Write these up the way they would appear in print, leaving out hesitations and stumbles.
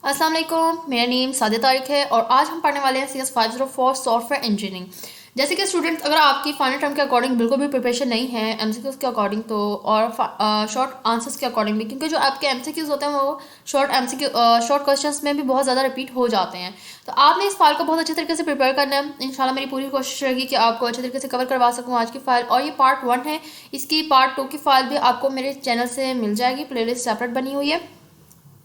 अस्सलाम वालेकुम, मेरा नेम सादिया तारिक है और आज हम पढ़ने वाले हैं CS 504 सॉफ्टवेयर इंजीनियरिंग। जैसे कि स्टूडेंट्स, अगर आपकी फाइनल टर्म के अकॉर्डिंग बिल्कुल भी प्रिपरेशन नहीं है MCQs के अकॉर्डिंग तो और शॉर्ट आंसर्स के अकॉर्डिंग भी, क्योंकि जो आपके MCQs होते हैं वो शॉर्ट क्वेश्चंस में भी बहुत ज़्यादा रिपीट हो जाते हैं। तो आपने इस फाइल को बहुत अच्छे तरीके से प्रिपेयर करना है। इंशाल्लाह मेरी पूरी कोशिश रहेगी कि आपको अच्छे तरीके से कवर करवा सकूँ आज की फाइल। और ये पार्ट 1 है, इसकी पार्ट 2 की फाइल भी आपको मेरे चैनल से मिल जाएगी, प्लेलिस्ट सेपरेट बनी हुई है,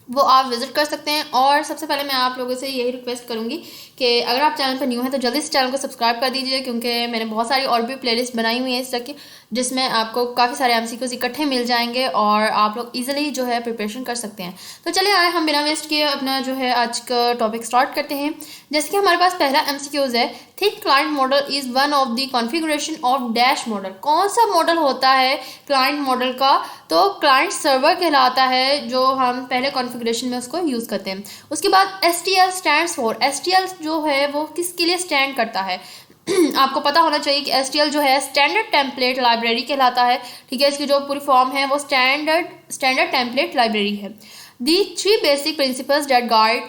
वो आप विजिट कर सकते हैं। और सबसे पहले मैं आप लोगों से यही रिक्वेस्ट करूंगी कि अगर आप चैनल पर न्यू हैं तो जल्दी से चैनल को सब्सक्राइब कर दीजिए, क्योंकि मैंने बहुत सारी और भी प्लेलिस्ट बनाई हुई है इस तरह की, जिसमें आपको काफ़ी सारे MCQs इकट्ठे मिल जाएंगे और आप लोग इजीली जो है प्रिपरेशन कर सकते हैं। तो चलिए आए हम बिना वेस्ट किए अपना जो है आज का टॉपिक स्टार्ट करते हैं। जैसे कि हमारे पास पहला MCQs है, think client model is one of the configuration of dash model. कौन सा मॉडल होता है क्लाइंट मॉडल का? तो क्लाइंट सर्वर कहलाता है, जो हम पहले कॉन्फ़िगरेशन में उसको यूज़ करते हैं। उसके बाद STL स्टैंड्स फॉर, STL जो है वो किसके लिए स्टैंड करता है? आपको पता होना चाहिए कि STL जो है स्टैंडर्ड टेम्पलेट लाइब्रेरी कहलाता है। ठीक है, इसकी जो पूरी फॉर्म है वो स्टैंडर्ड टेम्पलेट लाइब्रेरी है। दी 3 basic principles that guide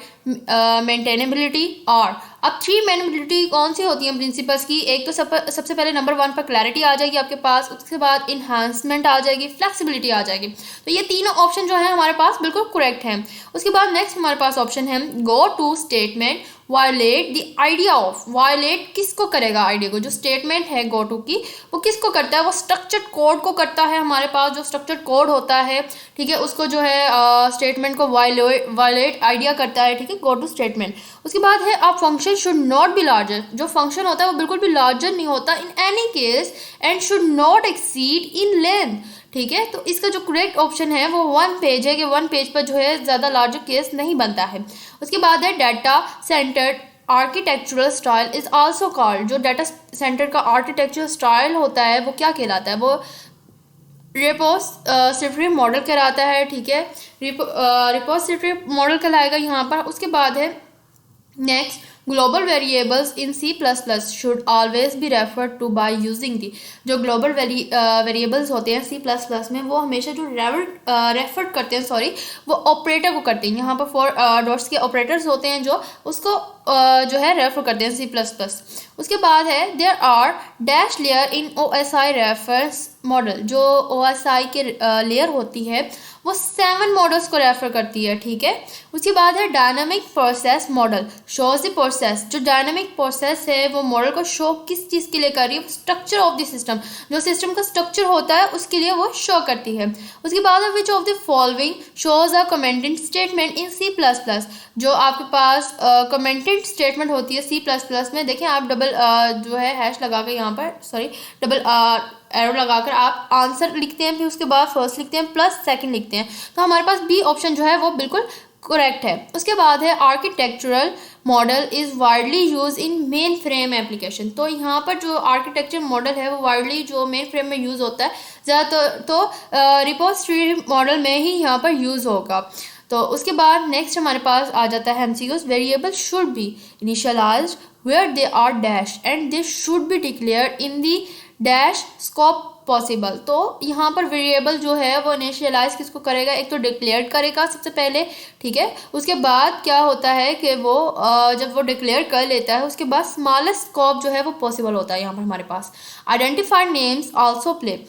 maintainability और अब 3 मेंटेनेबिलिटी कौन सी होती हैं प्रिंसिपल्स की? एक तो सबसे पहले नंबर 1 पर क्लैरिटी आ जाएगी आपके पास, उसके बाद इन्हांसमेंट आ जाएगी, फ्लेक्सिबिलिटी आ जाएगी। तो ये तीनों ऑप्शन जो है हमारे पास बिल्कुल करेक्ट हैं। उसके बाद नेक्स्ट हमारे पास ऑप्शन है go to statement violate the idea of. Violate किसको करेगा? आइडिया को। जो स्टेटमेंट है गो टू की वो किसको करता है? वो स्ट्रक्चर्ड कोड को करता है। हमारे पास जो स्ट्रक्चर्ड कोड होता है, ठीक है, उसको जो है स्टेटमेंट को वायलेट आइडिया करता है। ठीक है, गो टू स्टेटमेंट। उसके बाद है आप function should not be larger. जो फंक्शन होता है वो बिल्कुल भी लार्जर नहीं होता in any case and should not exceed in length. ठीक है, तो इसका जो करेक्ट ऑप्शन है वो 1 पेज है कि 1 पेज पर जो है ज़्यादा लार्जर केस नहीं बनता है। उसके बाद है data centred architectural style is also called. जो डाटा सेंटर का आर्किटेक्चरल स्टाइल होता है वो क्या कहलाता है? वो रिपोजिटरी मॉडल कहलाता है। ठीक है, रिपोजिटरी मॉडल कहलाएगा यहाँ पर। उसके बाद है next global variables in C++ should always be referred to by using the. जो ग्लोबल वेरिएबल्स होते हैं C++ में वो हमेशा जो रेफर करते हैं, वो ऑपरेटर को करते हैं। यहाँ पर 4 डॉट्स के ऑपरेटर्स होते हैं जो उसको जो है रेफर करते हैं C++। उसके बाद है there are dash layer in OSI reference model. जो OSI के लेयर होती है वो 7 मॉडल्स को रेफर करती है। ठीक है, उसके बाद है dynamic process model shows the process. जो डायनामिक प्रोसेस है वो मॉडल को शो किस चीज़ के लिए कर रही है? Structure of the system. जो सिस्टम का स्ट्रक्चर होता है उसके लिए वो शो करती है। उसके बाद है which of the following shows a commented statement in C++। जो आपके पास कमेंटेड स्टेटमेंट होती है C++ में, देखें आप डबल जो है हैश लगा कर यहाँ पर डबल एरो लगाकर आप आंसर लिखते हैं, फिर उसके बाद फर्स्ट लिखते हैं प्लस सेकंड लिखते हैं। तो हमारे पास बी ऑप्शन जो है वो बिल्कुल करेक्ट है। उसके बाद है architectural model is widely use in main frame application. तो यहाँ पर जो आर्किटेक्चर मॉडल है वो वाइडली जो मेन फ्रेम में यूज़ होता है, ज़्यादातर तो रिपोजिटरी मॉडल में ही यहाँ पर यूज़ होगा। तो उसके बाद नेक्स्ट हमारे पास आ जाता है MCQs variable should be initialised where they are dash and they should be declared in the dash scope possible. तो यहाँ पर वेरिएबल जो है वो इनिशियलाइज किसको करेगा? एक तो डिक्लेयर करेगा सबसे पहले। ठीक है, उसके बाद क्या होता है कि वो जब वो डिक्लेयर कर लेता है उसके बाद स्मॉलेस्ट स्कोप जो है वो पॉसिबल होता है। यहाँ पर हमारे पास आइडेंटिफाइड नेम्स आल्सो प्ले।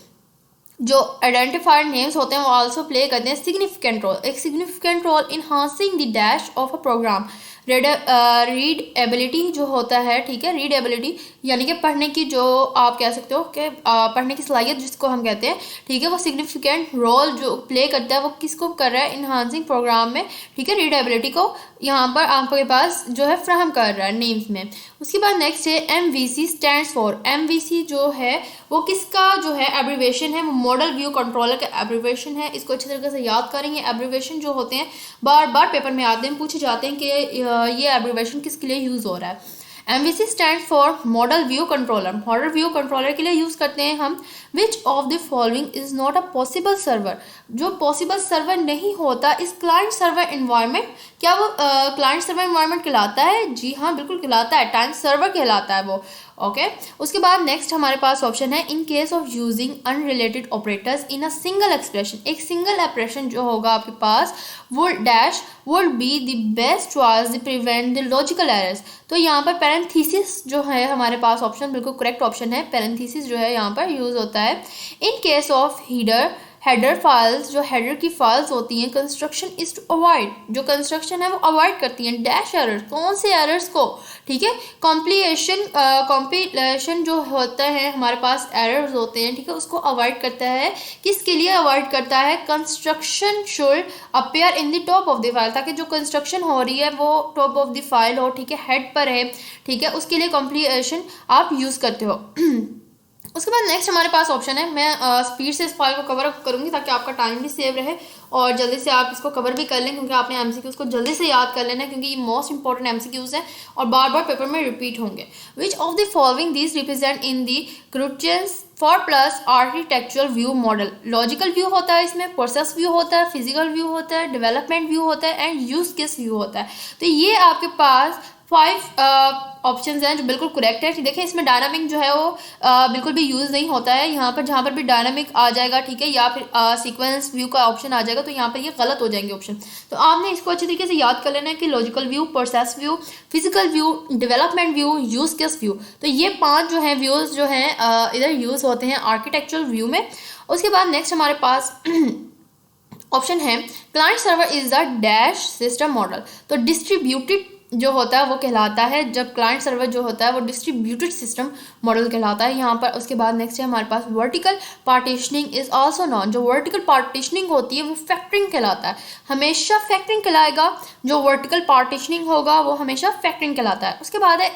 जो आइडेंटिफाइड नेम्स होते हैं वो आल्सो प्ले करते हैं सिग्निफिकेंट रोल, एक significant role enhancing the dash of a program. Readability जो होता है, ठीक है, रीड एबिलिटी यानी कि पढ़ने की जो आप कह सकते हो कि पढ़ने की सलाहियत जिसको हम कहते हैं, ठीक है, वो सिग्निफिकेंट रोल जो प्ले करता है वो किसको कर रहा है? इन्हांसिंग प्रोग्राम में। ठीक है, रीड एबिलिटी को यहाँ पर आपके पास जो है फ्राहम कर रहा है नेम्स में। उसके बाद नेक्स्ट है MVC स्टैंड्स फॉर। MVC जो है वो किसका जो है एब्रीवेशन है? वो मॉडल व्यू कंट्रोलर का एब्रीवेशन है। इसको अच्छी तरीके से याद करेंगे। एब्रीवेशन जो होते हैं बार बार पेपर में आते हैं, पूछे जाते हैं कि ये एब्रीवेशन किसके लिए यूज़ हो रहा है। MVC stand for model view controller. Model view controller के लिए यूज़ करते हैं हम विच of the following is not a possible server. जो पॉसिबल सर्वर नहीं होता इस क्लाइंट सर्वर इन्वायरमेंट, क्या वो क्लाइंट सर्वर इन्वायरमेंट कहलाता है? जी हाँ, बिल्कुल कहलाता है। टाइम सर्वर कहलाता है वो। ओके। उसके बाद नेक्स्ट हमारे पास ऑप्शन है in case of using unrelated operators in a single expression, एक सिंगल एक्सप्रेशन जो होगा आपके पास would be the best choice the prevent the logical errors. तो यहाँ पर पैरेंथेसिस जो है हमारे पास ऑप्शन बिल्कुल करेक्ट ऑप्शन है, पैरेंथेसिस जो है यहाँ पर यूज होता है in case of header files, जो हेडर की फाइल्स होती हैं कंस्ट्रक्शन इज टू अवॉइड, जो कंस्ट्रक्शन है वो अवॉइड करती हैं डैश एरर्स, कौन से एरर्स को, ठीक है, कॉम्पिलेशन जो होता है हमारे पास एरर्स होते हैं, ठीक है, उसको अवॉइड करता है। किसके लिए अवॉइड करता है? Construction should appear in the top of the file, ताकि जो कंस्ट्रक्शन हो रही है वो टॉप ऑफ द फाइल हो, ठीक है, हेड पर है, ठीक है, उसके लिए कॉम्पिलेशन आप यूज़ करते हो। उसके बाद नेक्स्ट हमारे पास ऑप्शन है, मैं स्पीड से इस फाइल को कवर अप करूंगी ताकि आपका टाइम भी सेव रहे और जल्दी से आप इसको कवर भी कर लें, क्योंकि आपने एमसीक्यूज़ को जल्दी से याद कर लेना है, क्योंकि ये मोस्ट इंपॉर्टेंट एमसीक्यूज़ है और बार बार पेपर में रिपीट होंगे। Which of the following this represent in the Kruchten's 4+ architectural view model? Logical view होता है, इसमें प्रोसेस व्यू होता है, फिजिकल व्यू होता है, डेवलपमेंट व्यू होता है एंड यूज केस व्यू होता है। तो ये आपके पास 5 ऑप्शंस हैं जो बिल्कुल करेक्ट है। देखिए इसमें डायनामिक जो है वो बिल्कुल भी यूज़ नहीं होता है, यहाँ पर जहाँ पर भी डायनामिक आ जाएगा, ठीक है, या फिर सीक्वेंस व्यू का ऑप्शन आ जाएगा तो यहाँ पर ये गलत हो जाएंगे ऑप्शन। तो आपने इसको अच्छी तरीके से याद कर लेना है कि logical view, process view, physical view, development view, use case view, तो ये 5 जो है व्यूज़ जो हैं इधर यूज़ होते हैं आर्किटेक्चरल व्यू में। उसके बाद नेक्स्ट हमारे पास ऑप्शन है client server is the dash system model. तो डिस्ट्रीब्यूटेड जो होता है वो कहलाता है, जब क्लाइंट सर्वर जो होता है वो डिस्ट्रीब्यूटेड सिस्टम मॉडल कहलाता है यहाँ पर। उसके बाद नेक्स्ट है हमारे पास vertical partitioning is also known. जो वर्टिकल पार्टीशनिंग होती है वो फैक्टरिंग कहलाता है, हमेशा फैक्टरिंग कहलाएगा, जो वर्टिकल पार्टीशनिंग होगा वो हमेशा फैक्टरिंग कहलाता है। उसके बाद है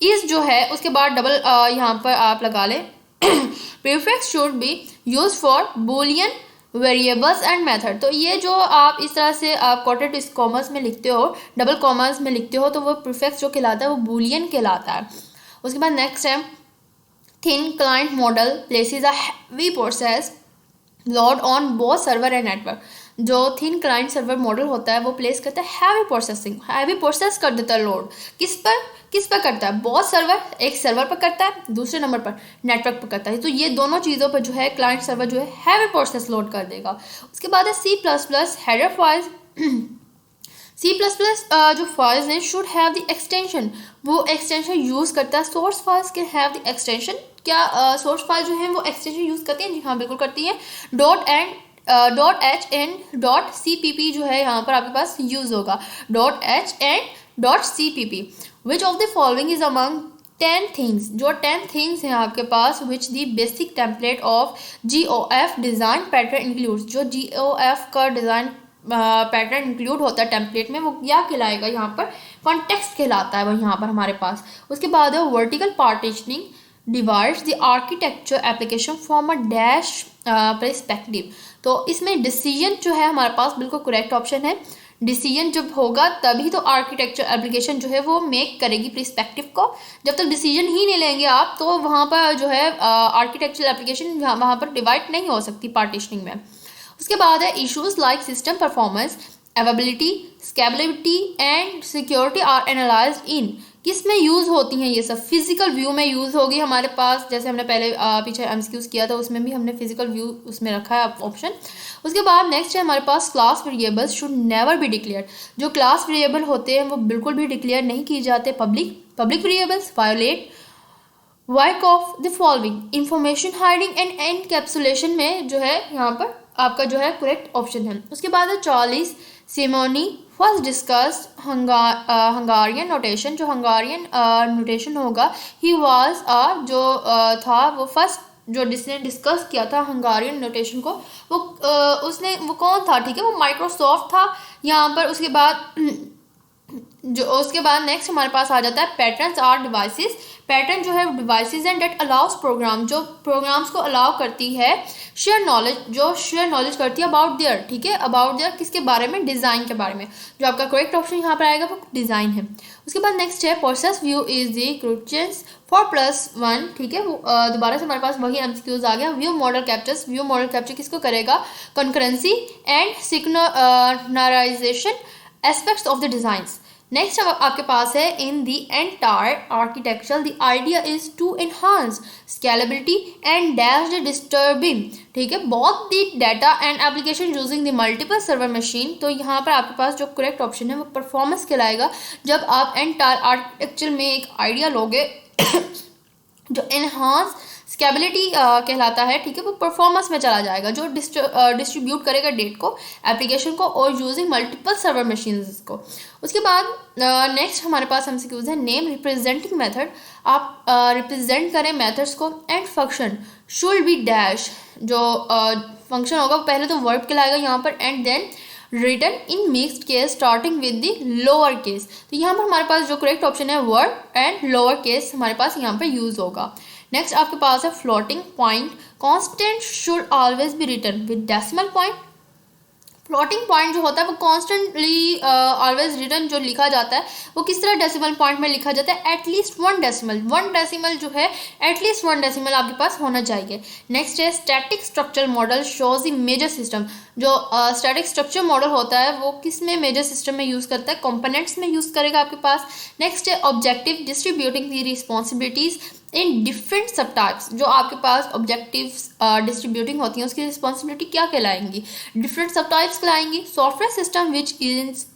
इज जो है, उसके बाद डबल यहाँ पर आप लगा लें prefix should be use for Boolean variables and method. तो ये जो आप इस तरह से आप क्वार्टेट कॉमर्स में लिखते हो, डबल कॉमर्स में लिखते हो, तो वो प्रीफिक्स जो कहलाता है वो बूलियन कहलाता है। उसके बाद नेक्स्ट है thin client model places a heavy process load on both server and network. जो थिन क्लाइंट सर्वर मॉडल होता है वो प्लेस करता है हैवी प्रोसेस कर देता है लोड, किस पर करता है? बोथ सर्वर, एक सर्वर पर करता है, दूसरे नंबर पर नेटवर्क पर करता है। तो ये दोनों चीज़ों पर जो है क्लाइंट सर्वर जो है हैवी प्रोसेस लोड कर देगा। उसके बाद है C++ हेडर फाइल्स। C++ जो फाइल्स हैं शुड हैव द एक्सटेंशन, वो एक्सटेंशन यूज़ करता है। Source files can have the extension, क्या सोर्स फाइल जो है वो एक्सटेंशन यूज़ करती हैं? जी हाँ, बिल्कुल करती हैं। .h एंड .cpp जो है यहाँ पर आपके पास यूज़ होगा, .h and .cpp। Which of the following is among 10 things, जो 10 थिंग्स हैं आपके पास which the basic template of GOF design pattern includes. जो GOF का डिज़ाइन पैटर्न इंक्लूड होता है टेम्पलेट में, वो क्या कहलाएगा? यहाँ पर कॉन्टेक्स्ट कहलाता है वो यहाँ पर हमारे पास। उसके बाद है vertical partitioning divides the architecture application from a dash perspective. तो इसमें डिसीजन जो है हमारे पास बिल्कुल करेक्ट ऑप्शन है। डिसीजन जब होगा तभी तो आर्किटेक्चर एप्लीकेशन जो है वो मेक करेगी पर्सपेक्टिव को। जब तक डिसीजन ही नहीं लेंगे आप तो वहाँ पर जो है आर्किटेक्चर एप्लीकेशन वहाँ पर डिवाइड नहीं हो सकती पार्टीशनिंग में। उसके बाद है issues like system performance, availability, scalability and security are analysed in. किस में यूज़ होती हैं ये सब? फिजिकल व्यू में यूज़ होगी हमारे पास, जैसे हमने पहले पीछे एमसीक्यूज़ किया था उसमें भी हमने फिजिकल व्यू उसमें रखा है ऑप्शन। उसके बाद नेक्स्ट है हमारे पास class variables should never be declared. जो क्लास वेरिएबल होते हैं वो बिल्कुल भी डिक्लेयर नहीं किए जाते। Public variables violate work of the following information hiding and encapsulation में जो है यहाँ पर आपका जो है करेक्ट ऑप्शन है। उसके बाद है Charles Simonyi first discuss Hungarian notation. जो हंगारियन नोटेशन होगा ही वाज जो था वो फर्स्ट जो जिसने डिस्कस किया था हंगारियन नोटेशन को, वो वो कौन था? ठीक है, वो माइक्रोसॉफ्ट था यहाँ पर। उसके बाद नेक्स्ट हमारे पास आ जाता है पैटर्न्स आर डिवाइसेस। पैटर्न जो है devices and that allows program, जो प्रोग्राम्स को अलाउ करती है शेयर नॉलेज करती है अबाउट देयर, ठीक है, अबाउट देयर किसके बारे में? डिज़ाइन के बारे में। जो आपका करेक्ट ऑप्शन यहाँ पर आएगा वो डिज़ाइन है। उसके बाद नेक्स्ट है प्रोसेस व्यू इज द क्रूचियस 4+1, ठीक है, दोबारा से हमारे पास वही एमसीक्यूज आ गया। व्यू मॉडल कैप्चर किसको करेगा? Concurrency and synchronisation aspects of the designs. Next आपके पास है in the entire architecture the idea is to enhance scalability and dash the disturbing, ठीक है, बहुत the data and application using the multiple server machine. तो यहाँ पर आपके पास जो करेक्ट ऑप्शन है वो परफॉर्मेंस कहलाएगा। जब आप एंटायर आर्किटेक्चर में एक आइडिया लोगे जो एनहांस स्केबिलिटी कहलाता है, ठीक है, वो परफॉर्मेंस में चला जाएगा, जो डिस्ट्रीब्यूट करेगा डेट को, एप्लीकेशन को और यूजिंग मल्टीपल सर्वर मशीन्स को। उसके बाद नेक्स्ट हमारे पास एमसीक्यूज है नेम रिप्रेजेंटिंग मेथड, आप रिप्रेजेंट करें मेथड्स को। And function should be dash, जो फंक्शन होगा पहले तो वर्ब कहलाएगा यहाँ पर, and then written in mixed case starting with the lower case. तो यहाँ पर हमारे पास जो करेक्ट ऑप्शन है वर्ब एंड लोअर केस हमारे पास यहाँ पर यूज होगा। नेक्स्ट आपके पास है floating point, constant should always be written with decimal point. Floating point जो होता है वो कॉन्स्टेंटली ऑलवेज रिटन जो लिखा जाता है वो किस तरह डेसिमल पॉइंट में लिखा जाता है, एटलीस्ट वन डेसिमल जो है एटलीस्ट वन डेसिमल आपके पास होना चाहिए। नेक्स्ट है static structure model shows the major system, जो स्टैटिक स्ट्रक्चर मॉडल होता है वो किस में मेजर सिस्टम में यूज़ करता है, कंपोनेंट्स में यूज़ करेगा आपके पास। नेक्स्ट है objective distributing the responsibilities in different सब टाइप्स, जो आपके पास ऑब्जेक्टिव्स डिस्ट्रीब्यूटिंग होती हैं उसकी रिस्पॉन्सिबिलिटी क्या कहलाएंगी, डिफरेंट सब टाइप्स कहलाएंगी। Software system which is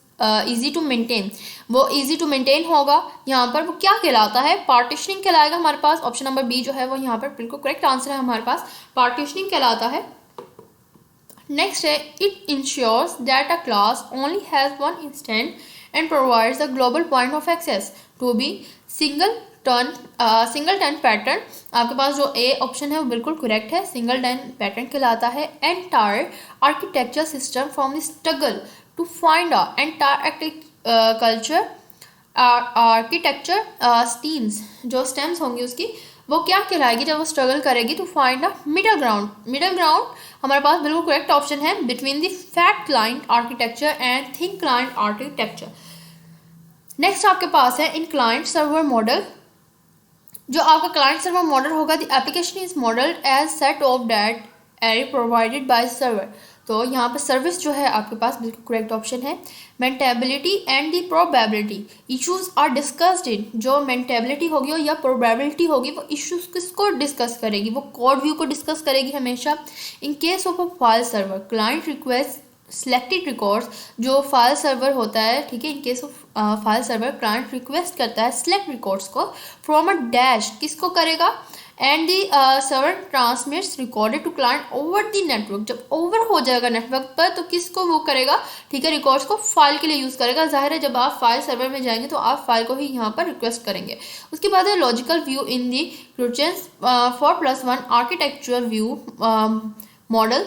easy to maintain, वो ईजी टू मेंटेन होगा यहाँ पर, वो क्या कहलाता है, पार्टीशनिंग कहलाएगा हमारे पास। ऑप्शन नंबर बी जो है वो यहाँ पर बिल्कुल करेक्ट आंसर है हमारे पास, पार्टीशनिंग कहलाता है। नेक्स्ट है it ensures that a class only has one instance and provides a global point of access to be singleton pattern. आपके पास जो ए ऑप्शन है वो बिल्कुल करेक्ट है, सिंगल टन पैटर्न कहलाता है। Entire architecture system from the struggle to find a entire culture architecture stems, जो स्टेम्स होंगी उसकी वो क्या कहलाएगी जब वो स्ट्रगल करेगी, to find a middle ground हमारे पास बिल्कुल करेक्ट ऑप्शन है between the fat client architecture and thin client architecture. Next आपके पास है इन क्लाइंट सर्वर मॉडल, जो आपका क्लाइंट सर्वर मॉडल होगा the application is modelled as set of that array provided by server. तो यहाँ पर सर्विस जो है आपके पास बिल्कुल करेक्ट ऑप्शन है। Maintainability and the probability issues are discussed in, जो मेंटेबिलिटी होगी या प्रोबेबिलिटी होगी वो इश्यूज किसको डिस्कस करेगी, वो कोड व्यू को डिस्कस करेगी हमेशा। In case of a file server client request selected records, जो फाइल सर्वर होता है, ठीक है, in case of file server client request करता है सिलेक्ट रिकॉर्ड्स को फ्रॉम अ डैश, किसको करेगा, and the server transmits recorded to client over the network, जब ओवर हो जाएगा नेटवर्क पर तो किसको वो करेगा, ठीक है, रिकॉर्ड्स को फाइल के लिए यूज़ करेगा। जाहिर है जब आप फाइल सर्वर में जाएंगे तो आप फाइल को ही यहाँ पर रिक्वेस्ट करेंगे। उसके बाद है logical view in the Kruchten's 4+1 architectural view model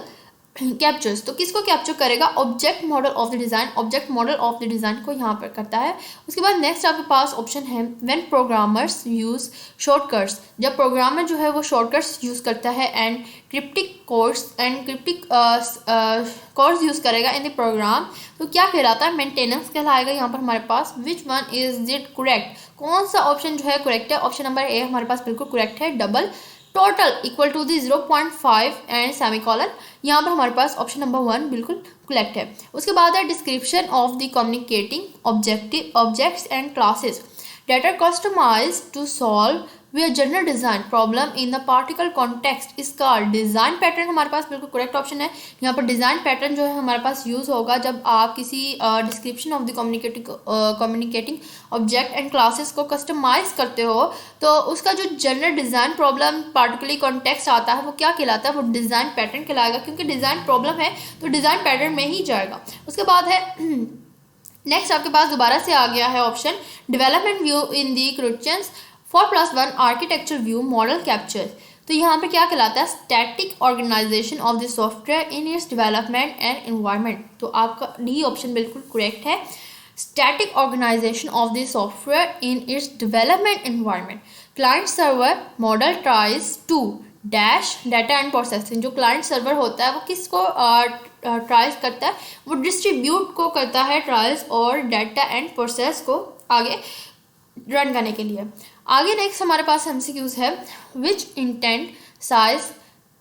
captures, तो किसको कैप्चर करेगा, object model of the design, object model of the design को यहाँ पर करता है। उसके बाद नेक्स्ट आपके पास ऑप्शन है व्हेन प्रोग्रामर्स यूज़ शॉर्टकट्स, जब प्रोग्रामर जो है वो शॉर्टकट्स यूज़ करता है एंड क्रिप्टिक कोड्स यूज़ करेगा इन द प्रोग्राम, तो क्या कहलाता है, मेंटेनेंस कहलाएगा यहाँ पर हमारे पास। Which one is it correct, कौन सा ऑप्शन जो है करेक्ट है, ऑप्शन नंबर ए हमारे पास बिल्कुल करेक्ट है, double total equal to the 0.5 and semicolon, यहाँ पर हमारे पास ऑप्शन नंबर 1 बिल्कुल करेक्ट है। उसके बाद है description of the communicating objects and classes that are customized to solve where general design problem in the particular context is called design pattern, हमारे पास बिल्कुल करेक्ट ऑप्शन है। यहाँ पर डिज़ाइन पैटर्न जो है हमारे पास यूज़ होगा जब आप किसी description of the communicating object and classes को कस्टमाइज करते हो, तो उसका जो general design problem particular context आता है वो क्या कहलाता है, वो डिज़ाइन पैटर्न कहलाएगा, क्योंकि डिज़ाइन प्रॉब्लम है तो डिज़ाइन पैटर्न में ही जाएगा। उसके बाद है नेक्स्ट आपके पास दोबारा से आ गया है option development view in the Kruchten's 4+1 architecture view model capture, तो यहाँ पे क्या कहलाता है, static organisation of the software in its development and environment, तो आपका डी ऑप्शन बिल्कुल करेक्ट है, static organisation of the software in its development environment. Client server model tries to dash data and processing, जो client server होता है वो किसको trials करता है, वो डिस्ट्रीब्यूट को करता है ट्रायल्स और डाटा एंड प्रोसेस को आगे रन करने के लिए। आगे नेक्स्ट हमारे पास एमसीक्यूज है which intent size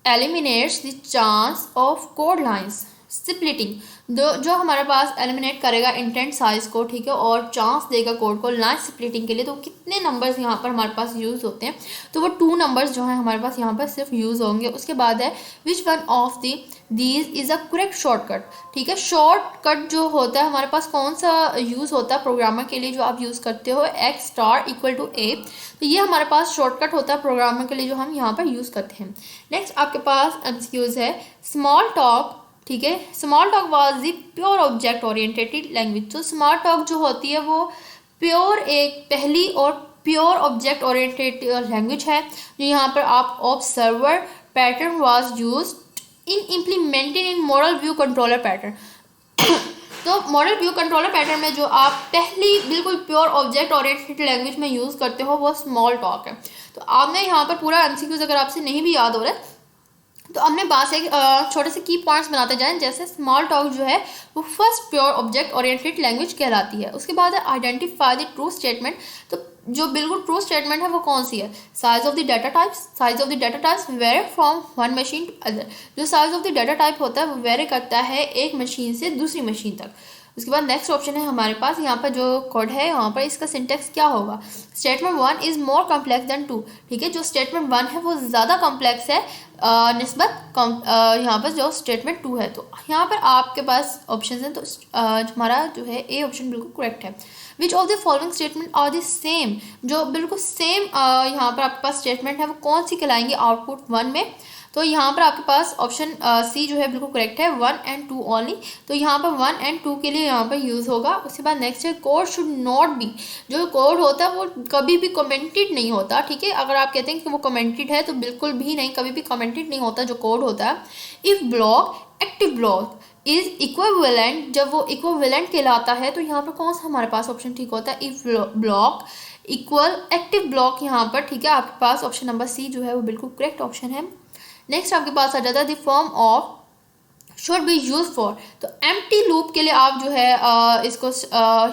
eliminates the chance of code lines splitting, जो हमारे पास एलिमिनेट करेगा इंटेंट साइज को, ठीक है, और चांस देगा कोड को लाइन स्प्लिटिंग के लिए। तो कितने नंबर्स यहाँ पर हमारे पास यूज़ होते हैं, तो वो 2 नंबर्स जो हैं हमारे पास यहाँ पर सिर्फ यूज़ होंगे। उसके बाद है which one of these is a correct shortcut, ठीक है। शॉर्टकट जो होता है हमारे पास कौन सा यूज़ होता है प्रोग्रामर के लिए, जो आप यूज़ करते हो x = a, तो ये हमारे पास शॉर्टकट होता है प्रोग्रामर के लिए जो हम यहाँ पर यूज़ करते हैं। नेक्स्ट आपके पास MCQs है स्मॉल टॉक, ठीक है। Small talk was the pure object oriented language. तो स्मॉल टॉक जो होती है वो प्योर एक पहली और प्योर ऑब्जेक्ट ओरिएंटेड लैंग्वेज है, जो यहाँ पर आप observer pattern was used in implemented in model view controller pattern. तो मॉडल व्यू कंट्रोलर पैटर्न में जो आप पहली बिल्कुल प्योर ऑब्जेक्ट ओरिएंटेड लैंग्वेज में यूज़ करते हो वो स्मॉल टॉक है। तो आपने यहाँ पर पूरा MCQs अगर आपसे नहीं भी याद हो रहा है तो हमने बात से छोटे से की पॉइंट्स बनाते जाएं। जैसे स्मॉल टॉक जो है वो first pure object oriented language कहलाती है। उसके बाद है आइडेंटिफाई द ट्रू स्टेटमेंट। तो जो बिल्कुल ट्रू स्टेटमेंट है वो कौन सी है, size of the data types vary from one machine to other. जो size of the data type होता है वो वेरी करता है एक मशीन से दूसरी मशीन तक। उसके बाद नेक्स्ट ऑप्शन है हमारे पास यहाँ पर जो कोड है यहाँ पर इसका सिंटेक्स क्या होगा, statement 1 is more complex than 2, ठीक है। जो स्टेटमेंट 1 है वो ज़्यादा कॉम्प्लेक्स है निस्बत यहाँ पर जो स्टेटमेंट 2 है। तो यहाँ पर आपके पास ऑप्शन हैं, तो हमारा जो है ए ऑप्शन बिल्कुल करेक्ट है। Which of the following statement are the same, जो बिल्कुल सेम यहाँ पर आपके पास स्टेटमेंट है वो कौन सी कहलाएंगे आउटपुट 1 में। तो यहाँ पर आपके पास ऑप्शन सी जो है बिल्कुल करेक्ट है, 1 and 2 ओनली। तो यहाँ पर 1 and 2 के लिए यहाँ पर यूज़ होगा। उसके बाद नेक्स्ट है कोड शुड नॉट बी, जो कोड होता है वो कभी भी कमेंटेड नहीं होता, ठीक है। अगर आप कहते हैं कि वो कमेंटेड है तो बिल्कुल भी नहीं, कभी भी कमेंटेड नहीं होता जो कोड होता है। If block active block is equivalent, जब वो इक्विवेलेंट कहलाता है तो यहाँ पर कौन सा हमारे पास ऑप्शन ठीक होता है, if block equal active block यहाँ पर, ठीक है। आपके पास ऑप्शन नंबर सी जो है वो बिल्कुल करेक्ट ऑप्शन है। नेक्स्ट आपके पास आ जाता है the form of should be use for. तो एम्प्टी लूप के लिए आप जो है इसको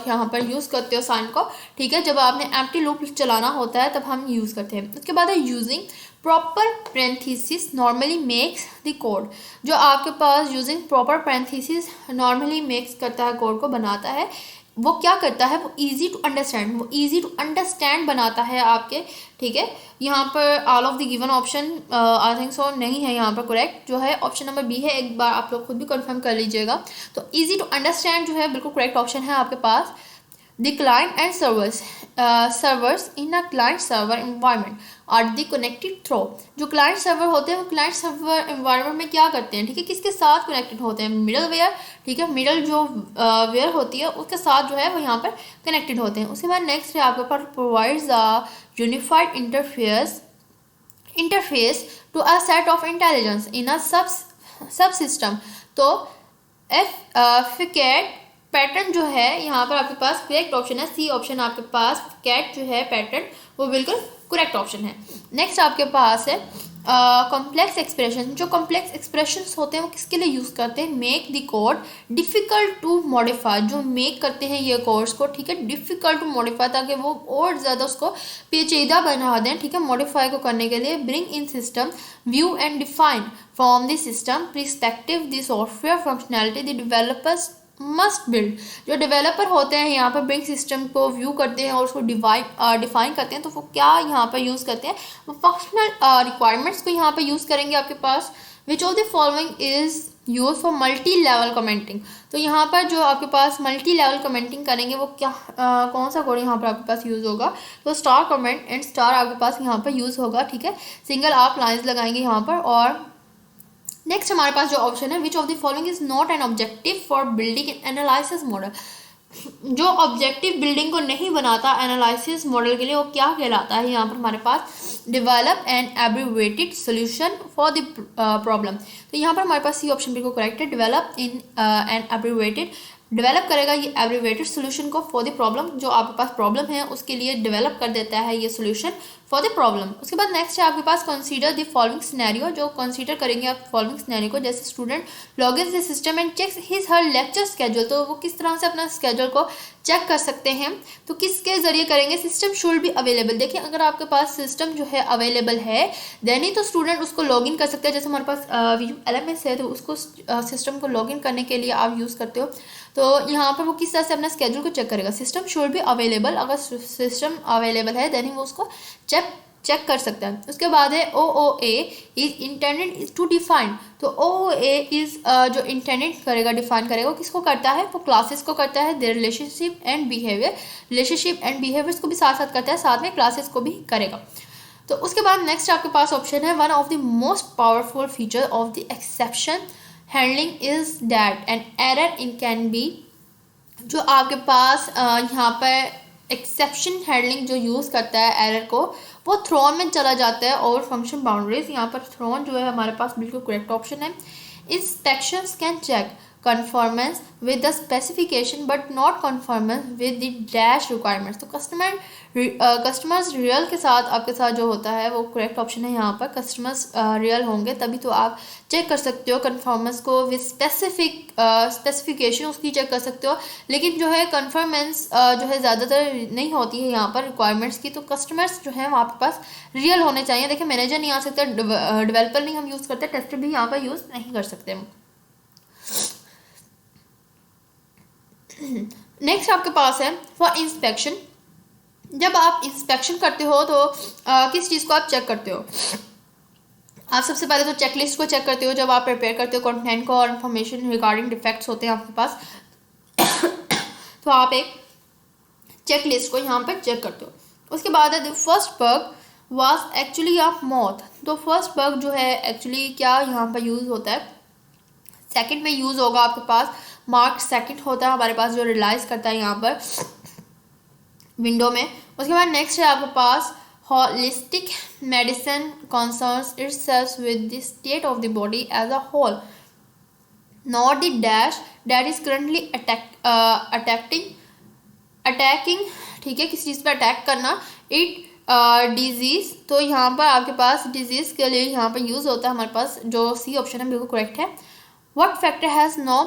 यहाँ पर यूज़ करते हो साइन को, ठीक है। जब आपने एम्प्टी लूप चलाना होता है तब हम यूज़ करते हैं। उसके बाद है using proper parenthesis normally makes the code. जो आपके पास using proper parenthesis normally makes करता है, कोड को बनाता है, वो क्या करता है, वो इजी टू अंडरस्टैंड बनाता है आपके, ठीक है। यहाँ पर all of the given option I think so नहीं है यहाँ पर करेक्ट, जो है ऑप्शन नंबर बी है। एक बार आप लोग खुद भी कंफर्म कर लीजिएगा। तो इजी टू अंडरस्टैंड जो है बिल्कुल करेक्ट ऑप्शन है आपके पास। The client and servers in a client server environment are the connected through. जो क्लाइंट सर्वर होते हैं वो क्लाइंट सर्वर एनवायरनमेंट में क्या करते हैं, ठीक है, किसके साथ कनेक्टेड होते हैं, मिडल वेयर, ठीक है। मिडल जो वेयर होती है उसके साथ जो है वो यहाँ पर कनेक्टेड होते हैं। उसके बाद नेक्स्ट है आपके पास provides a unified interface to a set of intelligence in a sub system. तो FCAT पैटर्न जो है यहाँ पर आपके पास करेक्ट ऑप्शन है, सी ऑप्शन आपके पास कैट जो है पैटर्न वो बिल्कुल करेक्ट ऑप्शन है। नेक्स्ट आपके पास है कॉम्प्लेक्स एक्सप्रेशन। जो कॉम्प्लेक्स एक्सप्रेशंस होते हैं वो किसके लिए यूज़ करते हैं, make the code difficult to modify. जो मेक करते हैं ये कोड्स को, ठीक है, डिफ़िकल्ट टू मॉडिफाई, ताकि वो और ज़्यादा उसको पेचीदा बना दें, ठीक है, मॉडिफाई को करने के लिए। Bring in system view and define from the system perspective the software functionality the developers must build. जो डेवलपर होते हैं यहाँ पर ब्रिंग सिस्टम को व्यू करते हैं और उसको डिफाइन करते हैं, तो वो क्या यहाँ पर यूज़ करते हैं, वो फंक्शनल रिक्वायरमेंट्स को यहाँ पर यूज़ करेंगे आपके पास। Which of the following is use for multi level commenting. तो यहाँ पर जो आपके पास मल्टी लेवल कमेंटिंग करेंगे वो क्या कौन सा कोड यहाँ पर आपके पास यूज़ होगा, तो स्टार कमेंट एंड स्टार आपके पास यहाँ पर यूज़ होगा, ठीक है। सिंगल आप लाइन्स लगाएंगे यहाँ पर। और नेक्स्ट हमारे पास जो ऑप्शन है which of the following is not an objective for building an analysis model. जो ऑब्जेक्टिव बिल्डिंग को नहीं बनाता एनालिसिस मॉडल के लिए, वो क्या कहलाता है, यहाँ पर हमारे पास develop an abbreviated solution for the problem. तो यहाँ पर हमारे पास सी ऑप्शन बिल्कुल करेक्ट है, develop in an abbreviated develop करेगा ये एब्रिवेटेड सोल्यूशन को फॉर द प्रॉब्लम, जो आपके पास प्रॉब्लम है उसके लिए डेवलप कर देता है ये सोल्यूशन फॉर द प्रॉब्लम। उसके बाद नेक्स्ट है आपके पास कंसीडर द फॉलोइंग सिनेरियो, जो कंसीडर करेंगे आप फॉलोइंग सिनेरियो को, जैसे student log in the system and checks his her lecture schedule, तो वो किस तरह से अपना स्केड्यूल को चेक कर सकते हैं, तो किसके जरिए करेंगे, सिस्टम शुड बी अवेलेबल। देखिए अगर आपके पास सिस्टम जो है अवेलेबल है देन ही तो स्टूडेंट उसको लॉग इन कर सकते हैं। जैसे हमारे पास LMS है तो उसको सिस्टम को लॉग इन करने के लिए आप यूज़ करते हो, तो यहाँ पर वो किस तरह से अपना स्केड्यूल को चेक करेगा, सिस्टम शुड बी अवेलेबल, अगर सिस्टम अवेलेबल है देन ही वो उसको चेक कर सकता है। उसके बाद है OOA is intended to define, तो OOA इज जो इंटेंडेड करेगा, डिफाइन करेगा, वो किसको करता है, वो क्लासेस को करता है, देयर रिलेशनशिप एंड बिहेवियर्स को भी साथ साथ करता है, साथ में क्लासेस को भी करेगा। तो उसके बाद नेक्स्ट आपके पास ऑप्शन है one of the most powerful feature of the exception handling is that an error in can be, जो आपके पास यहाँ पर एक्सेप्शन हैंडलिंग जो यूज़ करता है एरर को, वो थ्रोन में चला जाता है ओवर फंक्शन बाउंड्रीज। यहाँ पर थ्रोन जो है हमारे पास बिल्कुल करेक्ट ऑप्शन है। Inspections can check conformance with the specification but not conformance with the dash requirements, तो कस्टमर्स रियल के साथ आपके साथ जो होता है वो करेक्ट ऑप्शन है। यहाँ पर कस्टमर्स रियल होंगे तभी तो आप चेक कर सकते हो कन्फर्मेंस को, विद स्पेसिफिकेशन उसकी चेक कर सकते हो, लेकिन जो है कन्फर्मेंस जो है ज़्यादातर नहीं होती है यहाँ पर रिक्वायरमेंट्स की, तो कस्टमर्स जो है वो आपके पास रियल होने चाहिए। देखिए मैनेजर नहीं आ सकता, डेवलपर नहीं हम यूज़ करते, टेस्टर भी यहाँ पर यूज़ नहीं कर सकते हम। नेक्स्ट आपके पास है फॉर इंस्पेक्शन, जब आप इंस्पेक्शन करते हो तो किस चीज़ को आप चेक करते हो, आप सबसे पहले तो चेकलिस्ट को चेक करते हो जब आप प्रिपेयर करते हो कंटेंट को, और इन्फॉर्मेशन रिगार्डिंग डिफेक्ट्स होते हैं आपके पास तो आप एक चेकलिस्ट को यहाँ पर चेक करते हो। उसके बाद है the first bug was actually of मौत, तो फर्स्ट बग जो है एक्चुअली क्या यहाँ पर यूज़ होता है, सेकंड में यूज़ होगा आपके पास मार्क सेकंड होता है हमारे पास जो रियलाइज करता है यहाँ पर विंडो में। उसके बाद नेक्स्ट है आपके पास holistic medicine concerns itself with the state of the body as a whole, not the dash that is currently attacking, ठीक है, किसी चीज़ पर अटैक करना, इट डिजीज़, तो यहाँ पर आपके पास डिजीज़ के लिए यहाँ पर यूज़ होता है हमारे पास जो सी ऑप्शन है बिल्कुल करेक्ट है। What factor has no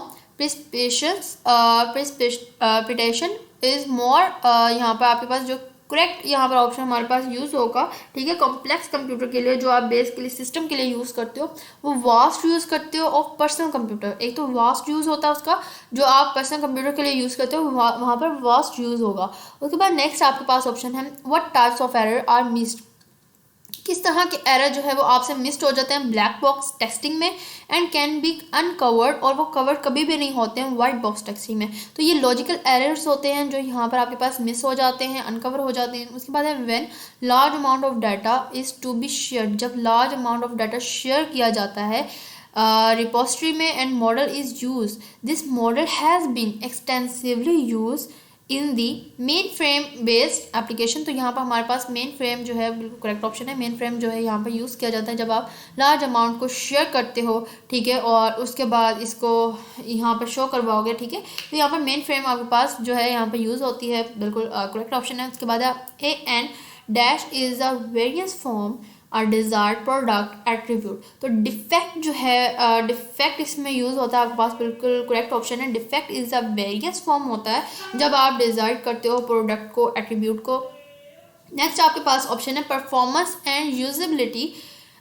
precipitation is more, यहाँ पर आपके पास जो करेक्ट यहाँ पर ऑप्शन हमारे पास यूज़ होगा, ठीक है, कॉम्प्लेक्स कंप्यूटर के लिए जो आप बेस के लिए सिस्टम के लिए यूज़ करते हो वो वास्ट यूज़ करते हो ऑफ पर्सनल कंप्यूटर। एक तो वास्ट यूज़ होता है उसका जो आप पर्सनल कंप्यूटर के लिए यूज़ करते हो वहाँ पर वास्ट यूज़ होगा। उसके बाद नेक्स्ट आपके पास ऑप्शन है what types of error are missed, किस तरह के एरर जो है वो आपसे मिस्ड हो जाते हैं ब्लैक बॉक्स टेस्टिंग में, एंड कैन बी अनकवर्ड, और वो कवर कभी भी नहीं होते हैं वाइट बॉक्स टेस्टिंग में। तो ये लॉजिकल एरर्स होते हैं जो यहाँ पर आपके पास मिस हो जाते हैं, अनकवर हो जाते हैं। उसके बाद है when large amount of data is to be shared, जब large amount of data share किया जाता है रिपोजिटरी में and model is use, this model has been extensively use in the main frame based application, तो यहाँ पर हमारे पास main frame जो है बिल्कुल करेक्ट ऑप्शन है। मेन फ्रेम जो है यहाँ पर यूज़ किया जाता है जब आप लार्ज अमाउंट को शेयर करते हो, ठीक है, और उसके बाद इसको यहाँ पर शो करवाओगे, ठीक है, तो यहाँ पर मेन फ्रेम आपके पास जो है यहाँ पर यूज़ होती है, बिल्कुल करेक्ट ऑप्शन है। उसके बाद a an dash is a variance form और डिज़ायर्ड प्रोडक्ट एट्रीब्यूट, तो डिफेक्ट जो है डिफेक्ट इसमें यूज़ होता है आपके पास, बिल्कुल करेक्ट ऑप्शन है। Defect is a variance form होता है जब आप डिज़ायर्ड करते हो प्रोडक्ट को, एट्रीब्यूट को। नेक्स्ट आपके पास ऑप्शन है परफॉर्मेंस एंड यूजेबिलिटी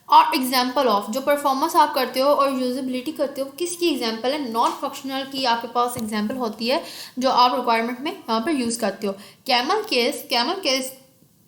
और एग्जाम्पल ऑफ, जो परफॉर्मेंस आप करते हो और यूजेबिलिटी करते हो किसकी एग्जाम्पल है, नॉन फंक्शनल की आपके पास एग्जाम्पल होती है जो आप रिक्वायरमेंट में यहाँ पर यूज़ करते हो। कैमल केस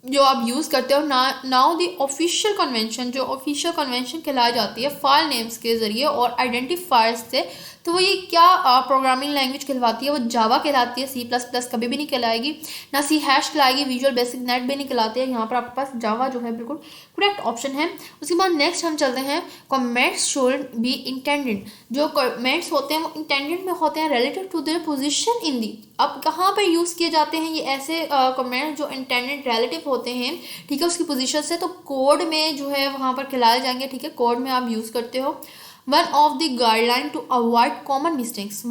जो आप यूज़ करते हो नाउ दी ऑफिशियल कन्वेंशन, जो ऑफिशियल कन्वेंशन कहलाई जाती है फाइल नेम्स के ज़रिए और आइडेंटिफायर्स से, तो वो ये क्या प्रोग्रामिंग लैंग्वेज कहलाती है, वो जावा कहलाती है, C++ कभी भी नहीं कहलाएगी, ना C# कहलाएगी, विजुअल बेसिक नेट भी नहीं कहलाती है। यहाँ पर आपके पास जावा जो है बिल्कुल करेक्ट ऑप्शन है। उसके बाद नेक्स्ट हम चलते हैं कमेंट्स शुड बी इंटेंडेड, जो कमेंट्स होते हैं वो इंटेंडेड में होते हैं related to their position in the, अब कहाँ पर यूज़ किए जाते हैं ये ऐसे कमेंट जो इंटेंडेड रिलेटिव होते हैं, ठीक है, उसकी पोजीशन से, तो कोड में जो है वहाँ पर खिलाए जाएंगे, ठीक है, कोड में आप यूज़ करते हो। One of the guideline to avoid common mistakes.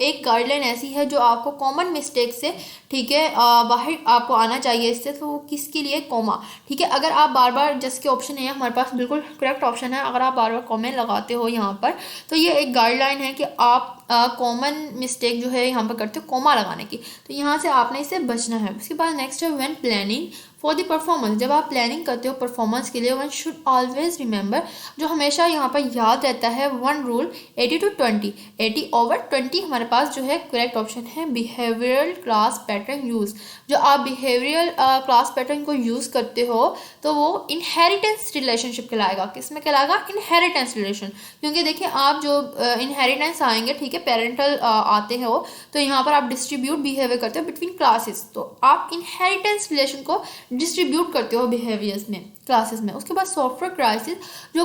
एक गाइडलाइन ऐसी है जो आपको कॉमन मिस्टेक से, ठीक है, बाहर आपको आना चाहिए इससे। तो वो किसके लिए? कॉमा, ठीक है। अगर आप बार बार, जिसके ऑप्शन है हमारे पास बिल्कुल करेक्ट ऑप्शन है, अगर आप बार बार कॉमे लगाते हो यहाँ पर, तो ये एक गाइडलाइन है कि आप कॉमन मिस्टेक जो है यहाँ पर करते हो कॉमा लगाने की, तो यहाँ से आपने इससे बचना है। उसके बाद नेक्स्ट है when planning for the performance. जब आप प्लानिंग करते हो परफॉर्मेंस के लिए, वन शुड ऑलवेज रिमेंबर, जो हमेशा यहाँ पर याद रहता है, वन रूल 80/20। 80/20 हमारे पास जो है करेक्ट ऑप्शन है बिहेवियरल क्लास पैटर्न यूज़। जो आप बिहेवियरल क्लास पैटर्न को यूज़ करते हो तो वो इनहेरिटेंस रिलेशनशिप कहलाएगा। किस में कहलाएगा? Inheritance relation. क्योंकि देखिए आप जो इनहेरिटेंस आएंगे, ठीक है, पेरेंटल आते हैं वो, तो यहाँ पर आप डिस्ट्रीब्यूट बिहेवियर करते हो बिटवीन क्लासेस, तो आप इनहेरिटेंस रिलेशन को डिस्ट्रीब्यूट करते हो बिहेवियर्स में, क्लासेस में। उसके बाद सॉफ्टवेयर क्राइसिस, जो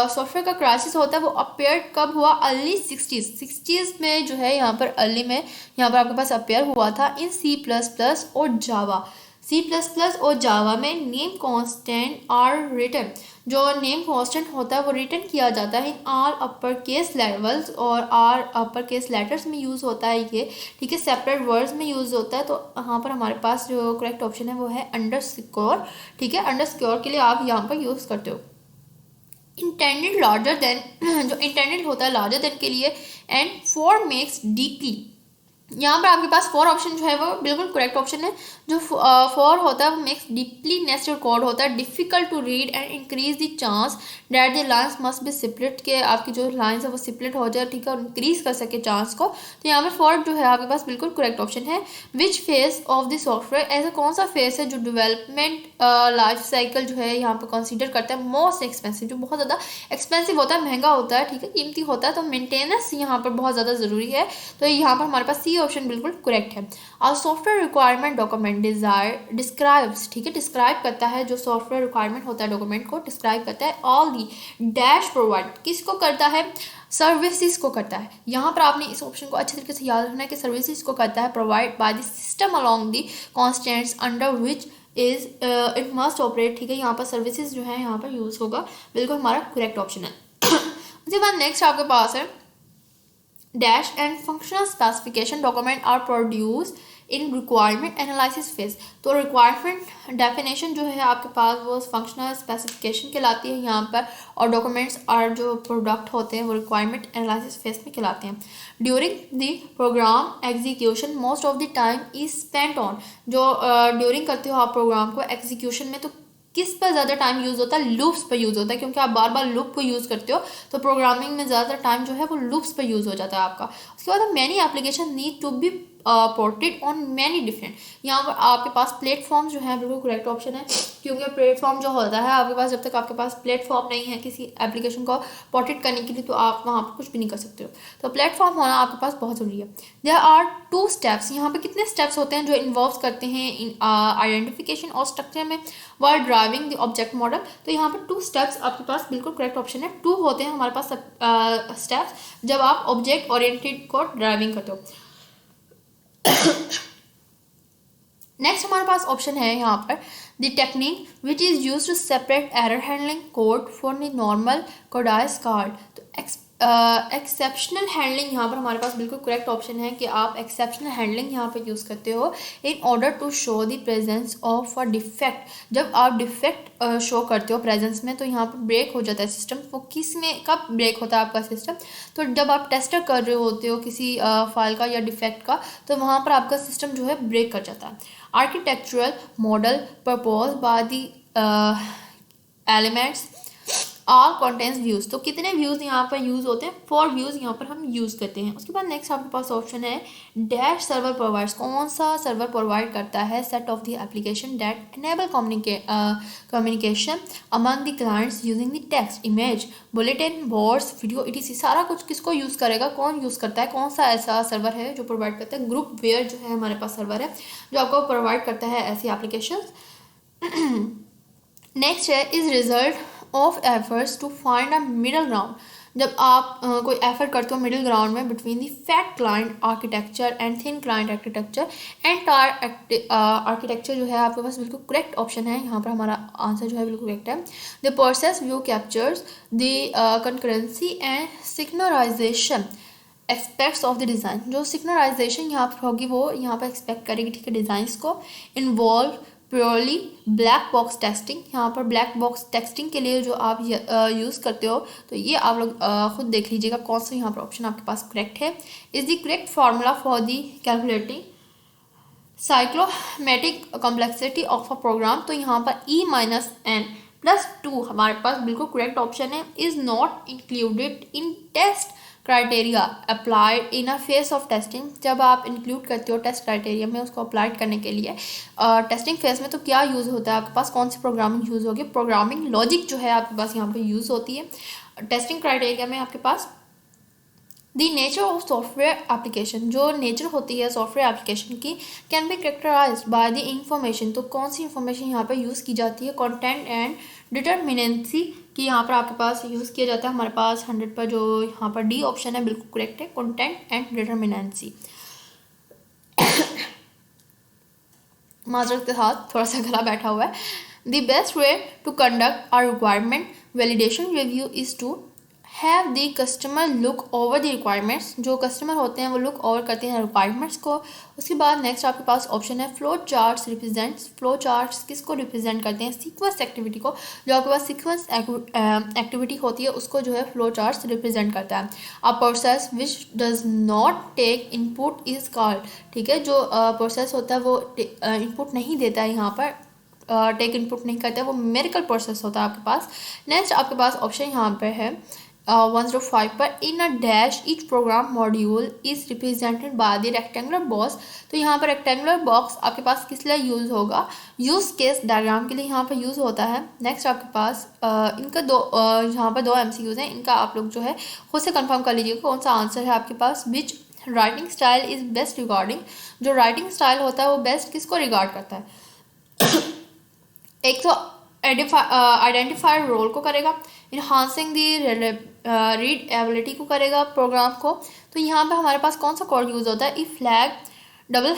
सॉफ्टवेयर का क्राइसिस होता है वो अपेयर कब हुआ? अर्ली 60s में जो है यहाँ पर अर्ली में यहाँ पर आपके पास अपेयर हुआ था इन C++ और जावा। C++ और जावा में नेम कांस्टेंट आर रिटन। जो नेम कांस्टेंट होता है वो रिटन किया जाता है in all upper case levels, और आर अपर केस लेटर्स में यूज़ होता है ये, ठीक है, सेपरेट वर्ड्स में यूज़ होता है। तो यहाँ पर हमारे पास जो करेक्ट ऑप्शन है वो है अंडरस्कोर, ठीक है। अंडरस्कोर के लिए आप यहाँ पर यूज़ करते हो। इंटेंडेड लार्जर देन, जो इंटेंडेड होता है लार्जर देन के लिए, एंड फॉर मेक्स डीपली। यहाँ पर आपके पास फॉर ऑप्शन जो है वो बिल्कुल करेक्ट ऑप्शन है। जो फॉर होता है वो मेक्स डीपली नेस्टेड कोड होता है, difficult to read and increase the chance that the lines must be split, के आपकी जो लाइन्स है वो स्प्लिट हो जाए, ठीक है, और इंक्रीज कर सके चांस को। तो यहाँ पर फॉर जो है आपके पास बिल्कुल करेक्ट ऑप्शन है। Which phase of the software, ऐसा कौन सा फेज है जो डेवलपमेंट लाइफ साइकिल जो है यहाँ पर कंसिडर करता है मोस्ट एक्सपेंसिव, जो बहुत ज़्यादा एक्सपेंसिव होता है, महंगा होता है, ठीक है, कीमती होता है। तो मेंटेनेंस यहाँ पर बहुत ज़्यादा ज़रूरी है। तो यहाँ पर हमारे पास सी ऑप्शन बिल्कुल करेक्ट है। और सॉफ्टवेयर रिक्वायरमेंट डॉक्यूमेंट डिस्क्राइब्स, ठीक है, डिस्क्राइब करता है, जो सॉफ्टवेयर रिक्वायरमेंट होता है डॉक्यूमेंट को डिस्क्राइब करता है। ऑल दी डैश प्रोवाइड, किसको करता है? सर्विसेज को करता है। यहाँ पर आपने इस ऑप्शन को अच्छे तरीके से याद रखना है कि सर्विसेज को करता है provide by the system along the constants under which is it must operate, ठीक है। यहाँ पर सर्विसेज जो है यहाँ पर यूज होगा, बिल्कुल हमारा करेक्ट ऑप्शन है। उसके बाद नेक्स्ट आपके पास है dash and functional specification document are produce in requirement analysis phase. तो रिक्वायरमेंट डेफिनेशन जो है आपके पास वो फंक्शनल स्पेसिफिकेशन कहलाती है यहाँ पर, और डॉक्यूमेंट्स और जो प्रोडक्ट होते हैं वो रिक्वायरमेंट एनालिसिस फेज में कहलाते हैं। During the program execution most of the time is spent on, जो ड्यूरिंग करते हो आप प्रोग्राम को एग्जीक्यूशन में, तो किस पर ज़्यादा टाइम यूज़ होता है? लूप्स पर यूज़ होता है, क्योंकि आप बार बार लूप को यूज़ करते हो, तो प्रोग्रामिंग में ज़्यादातर टाइम जो है वो लूप्स पर यूज़ हो जाता है आपका। उसके बाद many application need to be ported on many different. यहाँ पर आपके पास प्लेटफॉर्म जो है बिल्कुल करेक्ट ऑप्शन है, क्योंकि प्लेटफॉर्म जो होता है आपके पास, जब तक आपके पास प्लेटफॉर्म नहीं है किसी एप्लीकेशन को पोर्टेड करने के लिए, तो आप वहाँ पर कुछ भी नहीं कर सकते हो। तो प्लेटफॉर्म होना आपके पास बहुत ज़रूरी है। देयर आर 2 स्टेप्स, यहाँ पे कितने स्टेप्स होते हैं जो इन्वॉल्व करते हैं इन आइडेंटिफिकेशन और स्ट्रक्चर में, word driving the object model. तो यहाँ पर 2 स्टेप्स आपके पास बिल्कुल करेक्ट ऑप्शन है। 2 होते हैं हमारे पास स्टेप्स जब आप ऑब्जेक्ट ओरिएंटेड को ड्राइविंग करते हो। नेक्स्ट हमारे पास ऑप्शन है यहाँ पर the technique which is use to separate error handling code for the normal code is card. तो एक्सेप्शनल हैंडलिंग यहाँ पर हमारे पास बिल्कुल करेक्ट ऑप्शन है कि आप एक्सेप्शनल हैंडलिंग यहाँ पर यूज़ करते हो in order to show the presence of a defect. जब आप डिफेक्ट शो करते हो प्रेजेंस में, तो यहाँ पर ब्रेक हो जाता है सिस्टम। वो किस में कब ब्रेक होता है आपका सिस्टम? तो जब आप टेस्टर कर रहे होते हो किसी फाइल का या डिफेक्ट का, तो वहाँ पर आपका सिस्टम जो है ब्रेक कर जाता है। Architectural model propose by the elements all contents views. तो कितने व्यूज़ यहाँ पर यूज़ होते हैं? 4 व्यूज़ यहाँ पर हम यूज़ करते हैं। उसके बाद नेक्स्ट आपके पास ऑप्शन है डैश सर्वर प्रोवाइड्स। कौन सा सर्वर प्रोवाइड करता है? Set of the application that enable communication among the clients using the text, image, bulletin, boards, video, etc। सारा कुछ किसको यूज़ करेगा? कौन यूज़ करता है? कौन सा ऐसा सर्वर है जो प्रोवाइड करता है? ग्रुप वेयर जो है हमारे पास सर्वर है जो आपको प्रोवाइड करता है ऐसी एप्लीकेशन। नेक्स्ट है is result of efforts to find a middle ground। जब आप कोई एफर्ट करते हो मिडिल ग्राउंड में between the fat client architecture and thin client architecture and architecture जो है आपके पास बिल्कुल करेक्ट ऑप्शन है। यहाँ पर हमारा आंसर जो है बिल्कुल करेक्ट है। The process view captures the concurrency and synchronization aspects of the design. जो सिग्नराइजेशन यहाँ पर होगी वो यहाँ पर एक्सपेक्ट करेगी, ठीक है, डिज़ाइंस को। Involve purely black box testing. यहाँ पर ब्लैक बॉक्स टेस्टिंग के लिए जो आप यूज़ करते हो तो ये आप लोग खुद देख लीजिएगा कौन सा यहाँ पर ऑप्शन आपके पास करेक्ट है। Is the correct formula for the calculating cyclomatic complexity of a program. तो यहाँ पर E-n+2 हमारे पास बिल्कुल करेक्ट ऑप्शन है। Is not included in test criteria applied in a phase of testing. जब आप इंक्लूड करते हो टेस्ट क्राइटेरिया में उसको अप्लाइड करने के लिए टेस्टिंग फेस में, तो क्या यूज़ होता है आपके पास, कौन सी प्रोग्रामिंग यूज़ होगी, प्रोग्रामिंग लॉजिक जो है आपके पास यहाँ पे यूज़ होती है टेस्टिंग क्राइटेरिया में। आपके पास the nature of software application, जो नेचर होती है सॉफ्टवेयर एप्लीकेशन की, can be characterize by the information. तो कौन सी इंफॉर्मेशन यहाँ पर यूज़ की जाती है, कंटेंट एंड डिटर्मिनेंसी की यहाँ पर आपके पास यूज़ किया जाता है। हमारे पास 100 पर जो यहाँ पर डी ऑप्शन है बिल्कुल करेक्ट है, कंटेंट एंड डिटर्मिनेंसी। माजरत के साथ थोड़ा सा गला बैठा हुआ है। The best way to conduct are requirement validation review is to have the customer look over the requirements. जो कस्टमर होते हैं वो लुक ओवर करते हैं रिक्वायरमेंट्स को। उसके बाद नेक्स्ट आपके पास ऑप्शन है flow charts represents. Flow charts किसको रिप्रेजेंट करते हैं, सीक्वेंस एक्टिविटी को। जो आपके पास सीक्वेंस एक्टिविटी होती है उसको जो है फ्लो चार्ट्स रिप्रेजेंट करता है। A process which does not take input is called, ठीक है, जो प्रोसेस होता है वो इनपुट नहीं देता है, यहाँ पर टेक इनपुट नहीं करता है, वो मेरिकल प्रोसेस होता है आपके पास। नेक्स्ट आपके पास ऑप्शन यहाँ पे है 105 पर in a dash each program module is represented by the rectangular box. तो यहाँ पर रेक्टेंगुलर बॉक्स आपके पास किस लिए यूज़ होगा, यूज़ केस डायग्राम के लिए यहाँ पर यूज़ होता है। नेक्स्ट आपके पास इनका यहाँ पर दो MCQs हैं, इनका आप लोग जो है खुद से कंफर्म कर लीजिएगा कौन सा आंसर है आपके पास। Which writing style is best regarding. जो राइटिंग स्टाइल होता है वो बेस्ट किसको रिगार्ड करता है, एक तो आइडेंटिफाइड रोल को करेगा, इन्हांसिंग दी रीडेबिलिटी को करेगा प्रोग्राम को। तो यहाँ पर हमारे पास कौन सा कोड यूज़ होता है, इफ फ्लैग डबल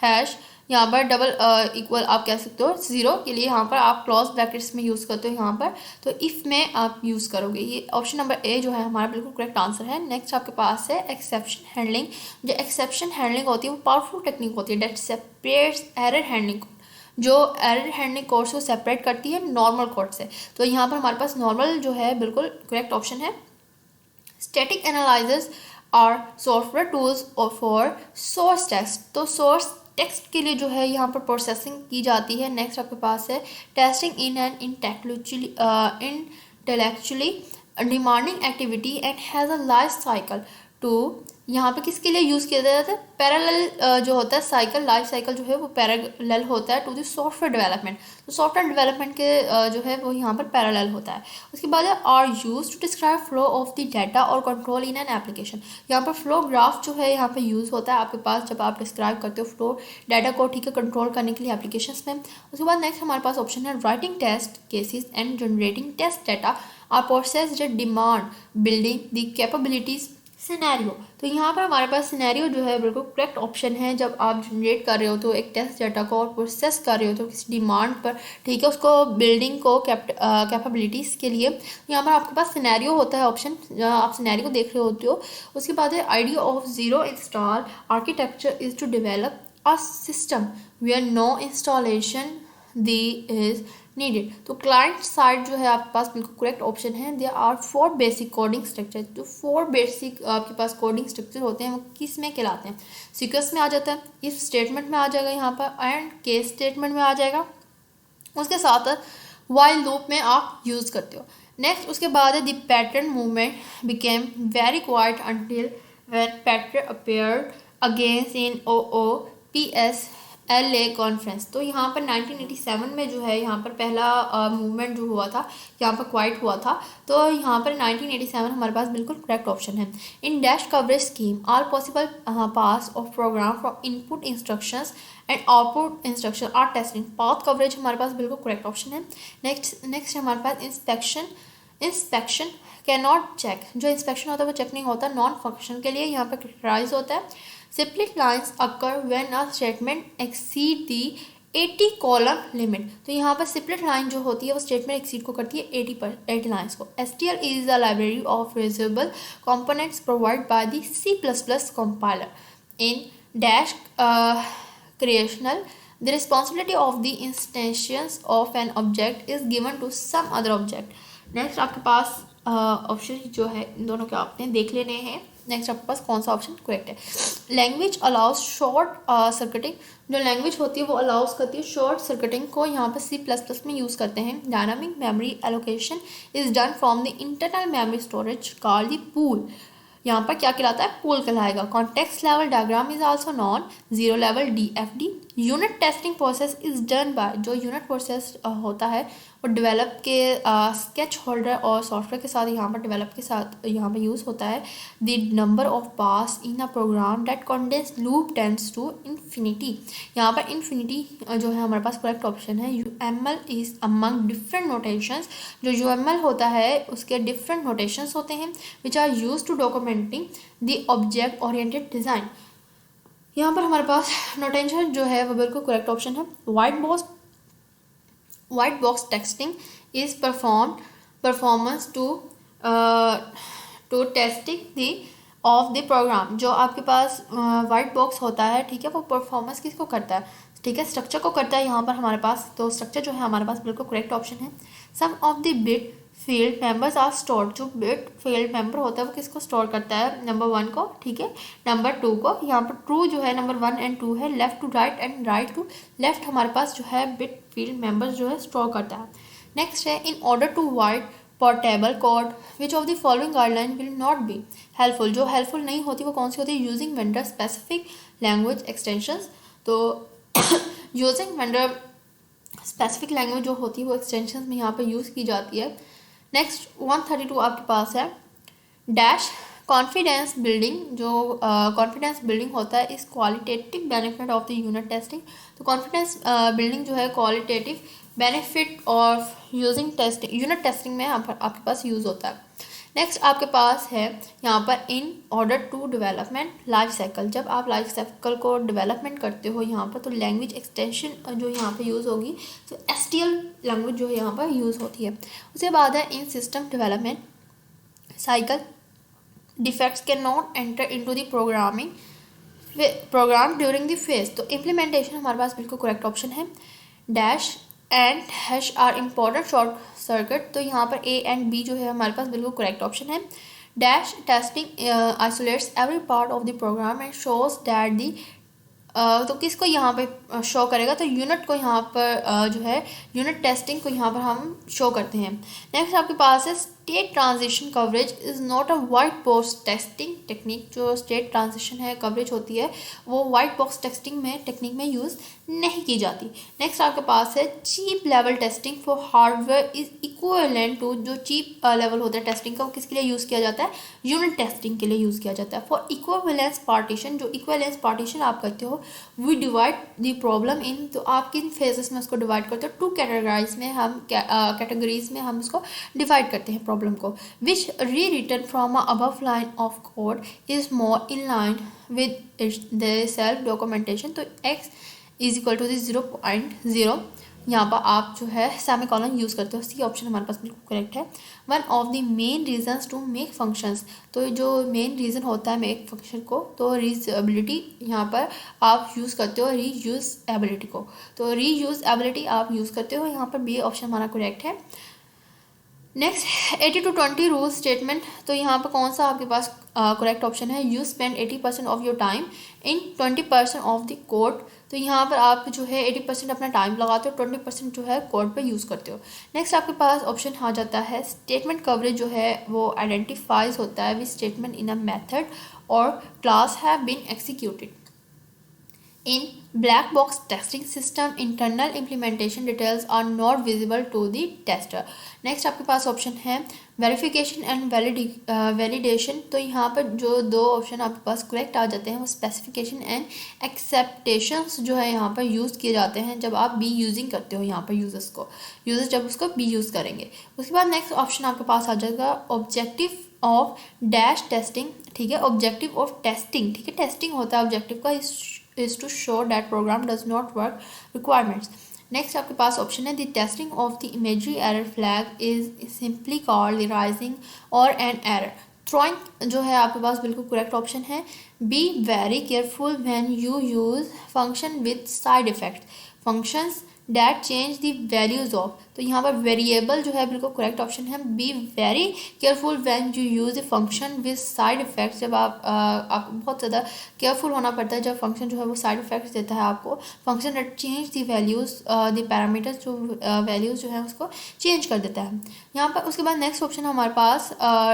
हैश, यहाँ पर डबल इक्वल आप कह सकते हो 0 के लिए यहाँ पर आप क्लॉज ब्रैकेट्स में यूज़ करते हो यहाँ पर, तो इफ़ में आप यूज़ करोगे। ये ऑप्शन नंबर ए जो है हमारा बिल्कुल करेक्ट आंसर है। नेक्स्ट आपके पास है एक्सेप्शन हैंडलिंग। जो एक्सेप्शन हैंडलिंग होती है वो पावरफुल टेक्निक होती है डेट सेपरेट्स एरर हैंडलिंग, जो एरर हैंडलिंग कोड को सेपरेट करती है नॉर्मल कोड से। तो यहाँ पर हमारे पास नॉर्मल जो है बिल्कुल करेक्ट ऑप्शन है। Static analysers are software tools for source text. तो सोर्स टेक्स्ट के लिए जो है यहाँ पर प्रोसेसिंग की जाती है। नेक्स्ट आपके पास है testing in an intellectually demanding activity and has a life cycle too. यहाँ पे किसके लिए यूज़ किया जाता है, पैरेलल जो होता है साइकिल, लाइफ साइकिल जो है वो पैरेलल होता है टू द सॉफ्टवेयर डेवलपमेंट। तो सॉफ्टवेयर डेवलपमेंट के जो है वो यहाँ पर पैरेलल होता है। उसके बाद are use to describe flow of the data और कंट्रोल इन एन एप्लीकेशन। यहाँ पर फ्लो ग्राफ जो है यहाँ पर यूज़ होता है आपके पास जब आप डिस्क्राइब करते हो फ्लो डाटा को, ठीक है, कंट्रोल करने के लिए एप्लीकेशन में। उसके बाद नेक्स्ट हमारे पास ऑप्शन है writing test cases and generating test data are process that demand building the capabilities scenario. तो यहाँ पर हमारे पास सिनेरियो जो है बिल्कुल करेक्ट ऑप्शन है। जब आप जनरेट कर रहे हो तो एक टेस्ट डाटा को और प्रोसेस कर रहे हो तो किसी डिमांड पर, ठीक है, उसको बिल्डिंग को कैपेबिलिटीज़ के लिए यहाँ पर आपके पास सिनेरियो होता है ऑप्शन, आप सिनेरियो को देख रहे होते हो। उसके बाद है idea of zero install architecture is to develop a system where no installation the is needed. तो क्लाइंट साइड जो है आपके पास बिल्कुल करेक्ट ऑप्शन है। There are 4 basic coding structure. जो 4 बेसिक आपके पास कोडिंग स्ट्रक्चर होते हैं वो किस में कहलाते हैं, सीक्वेंस में आ जाता है, इफ स्टेटमेंट में आ जाएगा यहाँ पर, एंड केस स्टेटमेंट में आ जाएगा। उसके साथ वाइल लूप में आप यूज़ करते हो। नेक्स्ट उसके बाद है the pattern movement became very quite until when pattern appeared against in OOPS LA conference. तो यहाँ पर 1987 में जो है यहाँ पर पहला मूवमेंट जो हुआ था यहाँ पर क्वाइट हुआ था। तो यहाँ पर 1987 हमारे पास बिल्कुल करेक्ट ऑप्शन है। In dash coverage scheme are possible paths of program from input instructions and output instruction are testing. Path coverage हमारे पास बिल्कुल करेक्ट ऑप्शन है। नेक्स्ट हमारे पास inspection inspection can not check, जो इंस्पेक्शन होता है वो चेक नहीं होता, नॉन फंक्शन के लिए यहाँ पर क्रिटिसाइज होता है। Split lines occur when a statement exceed the 80 column limit, तो यहाँ पर स्प्लिट लाइन जो होती है वो स्टेटमेंट एक्सीड को करती है 80 लाइन्स को। STL is the library of reusable components provide by the C++ compiler in dash creational, the responsibility of the instantiation of an object is given to some other object. Next आपके पास option जो है इन दोनों के आपने देख लेने हैं। नेक्स्ट आपके पास कौन सा ऑप्शन करेक्ट है। लैंग्वेज अलाउज शॉर्ट सर्किटिंग, जो लैंग्वेज होती है वो अलाउज करती है शॉर्ट सर्किटिंग को, यहाँ पर C++ में यूज़ करते हैं। Dynamic memory allocation is done from the internal memory storage called the pool, यहाँ पर क्या कहलाता है, पूल कहलाएगा। Context level diagram is also non, zero level DFD। Unit testing process is done by, जो यूनिट प्रोसेस होता है वो डेवलप के स्केच होल्डर और सॉफ्टवेयर के साथ यहाँ पर डेवलप के साथ यहाँ पर यूज़ होता है। The number of pass in a program that contains loop tends to infinity, यहाँ पर इन्फिनिटी जो है हमारे पास करेक्ट ऑप्शन है। UML is among different notations, जो UML होता है उसके डिफरेंट नोटेशंस होते हैं which are use to documenting the object oriented design. यहाँ पर हमारे पास नोटेशन जो है वो बिल्कुल करेक्ट ऑप्शन है। White box testing is performance to testing the of the programme, जो आपके पास वाइट बॉक्स होता है, ठीक है, वो परफॉर्मेंस किसको करता है, ठीक है, स्ट्रक्चर को करता है यहाँ पर हमारे पास। तो स्ट्रक्चर जो है हमारे पास बिल्कुल करेक्ट ऑप्शन है। Some of the bit field members are stored, जो बिट फील्ड मेंबर होता है वो किसको स्टोर करता है, नंबर 1 को, ठीक है, नंबर 2 को। यहाँ पर ट्रू जो है नंबर 1 एंड 2 है, left to right and right to left हमारे पास जो है बिट फील्ड मेंबर्स जो है स्टोर करता है। नेक्स्ट है in order to write portable code which of the following guideline will not be helpful, जो हेल्पफुल नहीं होती वो कौन सी होती है, using vendor specific language extensions. तो यूजिंग वेंडर स्पेसिफिक लैंग्वेज जो होती है वो एक्सटेंशंस में यहाँ पर यूज़ की जाती है। नेक्स्ट 132 आपके पास है डैश कॉन्फिडेंस बिल्डिंग, जो कॉन्फिडेंस बिल्डिंग होता है इस qualitative benefit of the unit testing, तो कॉन्फिडेंस बिल्डिंग जो है qualitative benefit of using testing, unit testing में आपके पास यूज़ होता है। नेक्स्ट आपके पास है यहाँ पर in order to development life cycle, जब आप लाइफ साइकिल को डेवलपमेंट करते हो यहाँ पर तो लैंग्वेज एक्सटेंशन जो यहाँ पर यूज़ होगी तो STL लैंग्वेज जो है यहाँ पर यूज़ होती है। उसके बाद है in system development cycle defects can not enter into the program during the phase, तो इम्प्लीमेंटेशन हमारे पास बिल्कुल करेक्ट ऑप्शन है। Dash and hash are important short circuit, तो यहाँ पर A एंड B जो है हमारे पास बिल्कुल करेक्ट ऑप्शन है। Dash testing isolates every part of the program and shows that the, तो किसको यहाँ पे शो करेगा, तो यूनिट को यहाँ पर जो है यूनिट टेस्टिंग को यहाँ पर हम शो करते हैं। नेक्स्ट आपके पास है state transition coverage is not a white box testing technique, जो स्टेट ट्रांजिशन है कवरेज होती है वो वाइट बॉक्स टेस्टिंग में टेक्निक में यूज़ नहीं की जाती। नेक्स्ट आपके पास है chip level testing for hardware is equivalent to, जो चीप लेवल होता है टेस्टिंग का वो किसके लिए यूज़ किया जाता है, यूनिट टेस्टिंग के लिए यूज़ किया जाता है। फॉर इक्विवेलेंस पार्टीशन, जो इक्विवेलेंस पार्टीशन आप करते हो we divide the problem in, तो आप किन फेजेस में उसको डिवाइड करते हो, 2 कैटेगराइज में हम कैटेगरीज में हम उसको डिवाइड करते हैं प्रॉब्लम को। विच री return from above line of code is more in line with the self documentation, तो x इज इक्वल टू 0.0, यहाँ पर आप जो है सेमीकोलन यूज़ करते हो। सी ऑप्शन हमारे पास बिल्कुल करेक्ट है। One of the main reasons to make functions, तो जो मेन रीज़न होता है मेक फंक्शन को, तो रीयूजेबिलिटी यहाँ पर आप यूज़ करते हो रीयूजेबिलिटी को, तो रीयूजेबिलिटी आप यूज़ करते हो, यहाँ पर B ऑप्शन हमारा करेक्ट है। नेक्स्ट 80 to 20 रूल स्टेटमेंट, तो यहाँ पर कौन सा आपके पास करेक्ट ऑप्शन है, you spend 80% of your time in 20% of the code, तो यहाँ पर आप जो है 80% अपना टाइम लगाते हो, 20% जो है कोड पे यूज़ करते हो। नेक्स्ट आपके पास ऑप्शन आ जाता है स्टेटमेंट कवरेज जो है वो आइडेंटिफाइज होता है which statement in a method और class have been executed in black box testing system internal implementation details are not visible to the tester। Next आपके पास ऑप्शन है वेरिफिकेशन एंड वैलिडेशन, तो यहाँ पर जो दो ऑप्शन आपके पास करेक्ट आ जाते हैं वो स्पेसिफिकेशन एंड एक्सेप्टेशंस जो है यहाँ पर यूज़ किए जाते हैं जब आप बी यूजिंग करते हो यहाँ पर यूजर्स जब उसको बी यूज़ करेंगे। उसके बाद नेक्स्ट ऑप्शन आपके पास आ जाएगा ऑब्जेक्टिव ऑफ डैश टेस्टिंग, ठीक है, ऑब्जेक्टिव ऑफ टेस्टिंग, ठीक है, टेस्टिंग होता है ऑब्जेक्टिव का is to show that program does not work requirements. Next आपके पास ऑप्शन है the testing of the imagery error flag is simply called the raising और एन एरर थ्रोइंग, जो है आपके पास बिल्कुल करेक्ट ऑप्शन है। Be very careful when you use function with side effect functions that change the values of, तो यहाँ पर वेरिएबल जो है बिल्कुल करेक्ट ऑप्शन है। Be very careful when you use the function with side effects, जब आपको बहुत ज़्यादा केयरफुल होना पड़ता है जब फंक्शन जो है वो साइड इफेक्ट्स देता है आपको। Function that change the values the parameters, जो वैल्यूज जो है उसको चेंज कर देता है यहाँ पर। उसके बाद नेक्स्ट ऑप्शन हमारे पास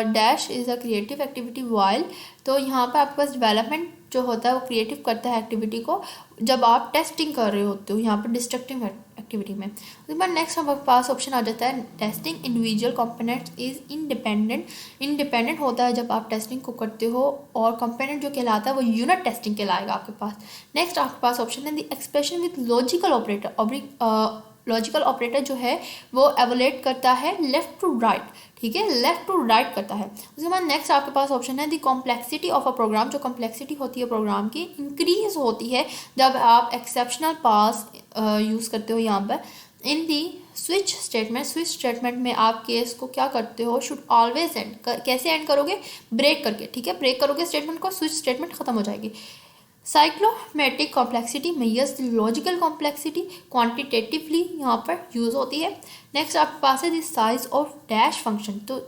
dash is a creative activity while, तो यहाँ पर आपके पास डेवलपमेंट जो होता है वो क्रिएटिव करता है एक्टिविटी को जब आप टेस्टिंग कर रहे होते हो यहाँ पर डिस्ट्रक्टिव एक्टिविटी में। उसके बाद नेक्स्ट हमारे पास ऑप्शन आ जाता है testing individual components is independent होता है जब आप टेस्टिंग को करते हो, और कंपोनेंट जो कहलाता है वो यूनिट टेस्टिंग कहलाएगा आपके पास। नेक्स्ट आपके पास ऑप्शन है the expression with logical operator, logical operator जो है वो एवोलेट करता है लेफ्ट टू राइट, ठीक है, लेफ्ट टू राइट करता है। उसके बाद नेक्स्ट आपके पास ऑप्शन है the complexity of a program, जो कॉम्प्लेक्सिटी होती है प्रोग्राम की इंक्रीज होती है जब आप एक्सेप्शनल पास यूज़ करते हो यहाँ पर। इन दी स्विच स्टेटमेंट में आप केस को क्या करते हो, शुड ऑलवेज एंड, कैसे एंड करोगे, ब्रेक करके, ठीक है, ब्रेक करोगे स्टेटमेंट को, स्विच स्टेटमेंट खत्म हो जाएगी। Cyclometric complexity measures the logical complexity quantitatively यहाँ पर यूज़ होती है। नेक्स्ट आपके पास है the size of dash function, तो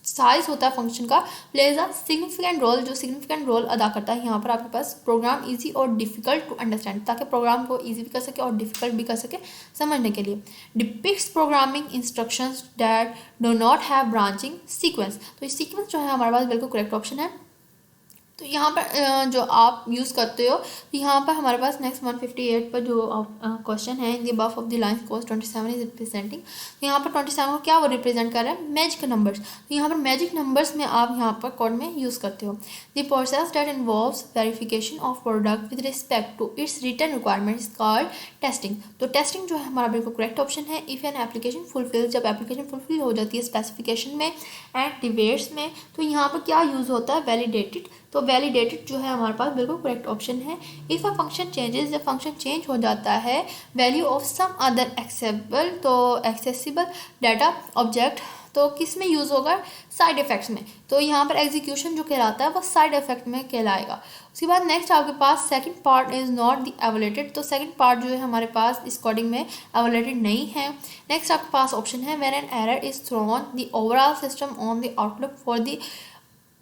साइज होता है फंक्शन का प्लेज अ सिग्निफिकेंट रोल, जो सिग्निफिकेंट रोल अदा करता है यहाँ पर आपके पास प्रोग्राम इजी और डिफिकल्ट टू अंडरस्टैंड, ताकि प्रोग्राम को इजी भी कर सके और डिफिकल्ट भी कर सके समझने के लिए। Depicts programming instructions that do not have branching sequence, तो ये सीक्वेंस जो है हमारे पास बिल्कुल करेक्ट ऑप्शन है। तो यहाँ पर जो आप यूज़ करते हो, तो यहाँ पर हमारे पास नेक्स्ट 158 पर जो क्वेश्चन है the buff of the line course 27 is representing, तो यहाँ पर 27 को क्या वो रिप्रेजेंट कर रहा है, मैजिक नंबर्स, तो यहाँ पर मैजिक नंबर्स में आप यहाँ पर कोड में यूज़ करते हो। The process that involves verification of product with respect to its written requirement is called testing, तो टेस्टिंग जो है हमारा बिल्कुल करेक्ट ऑप्शन है। इफ़ एन एप्लीकेशन फुलफिल, जब एप्लीकेशन फुलफिल हो जाती है स्पेसिफिकेशन में एंड डिबेट्स में, तो यहाँ पर क्या यूज़ होता है, वैलिडेटेड, तो वैलिडेटेड जो है हमारे पास बिल्कुल करेक्ट ऑप्शन है। इफ़ अ फंक्शन चेंजेस, जब फंक्शन चेंज हो जाता है value of some other accessible data object, तो किस में यूज़ होगा, साइड इफेक्ट्स में, तो यहाँ पर एग्जीक्यूशन जो कहलाता है वो साइड इफेक्ट में कहलाएगा। उसके बाद नेक्स्ट आपके पास second part is not the evaluated, तो सेकंड पार्ट जो है हमारे पास इस कोडिंग में एवोलेटेड नहीं है। नेक्स्ट आपके पास ऑप्शन है when an error is thrown the overall system on the outlook for the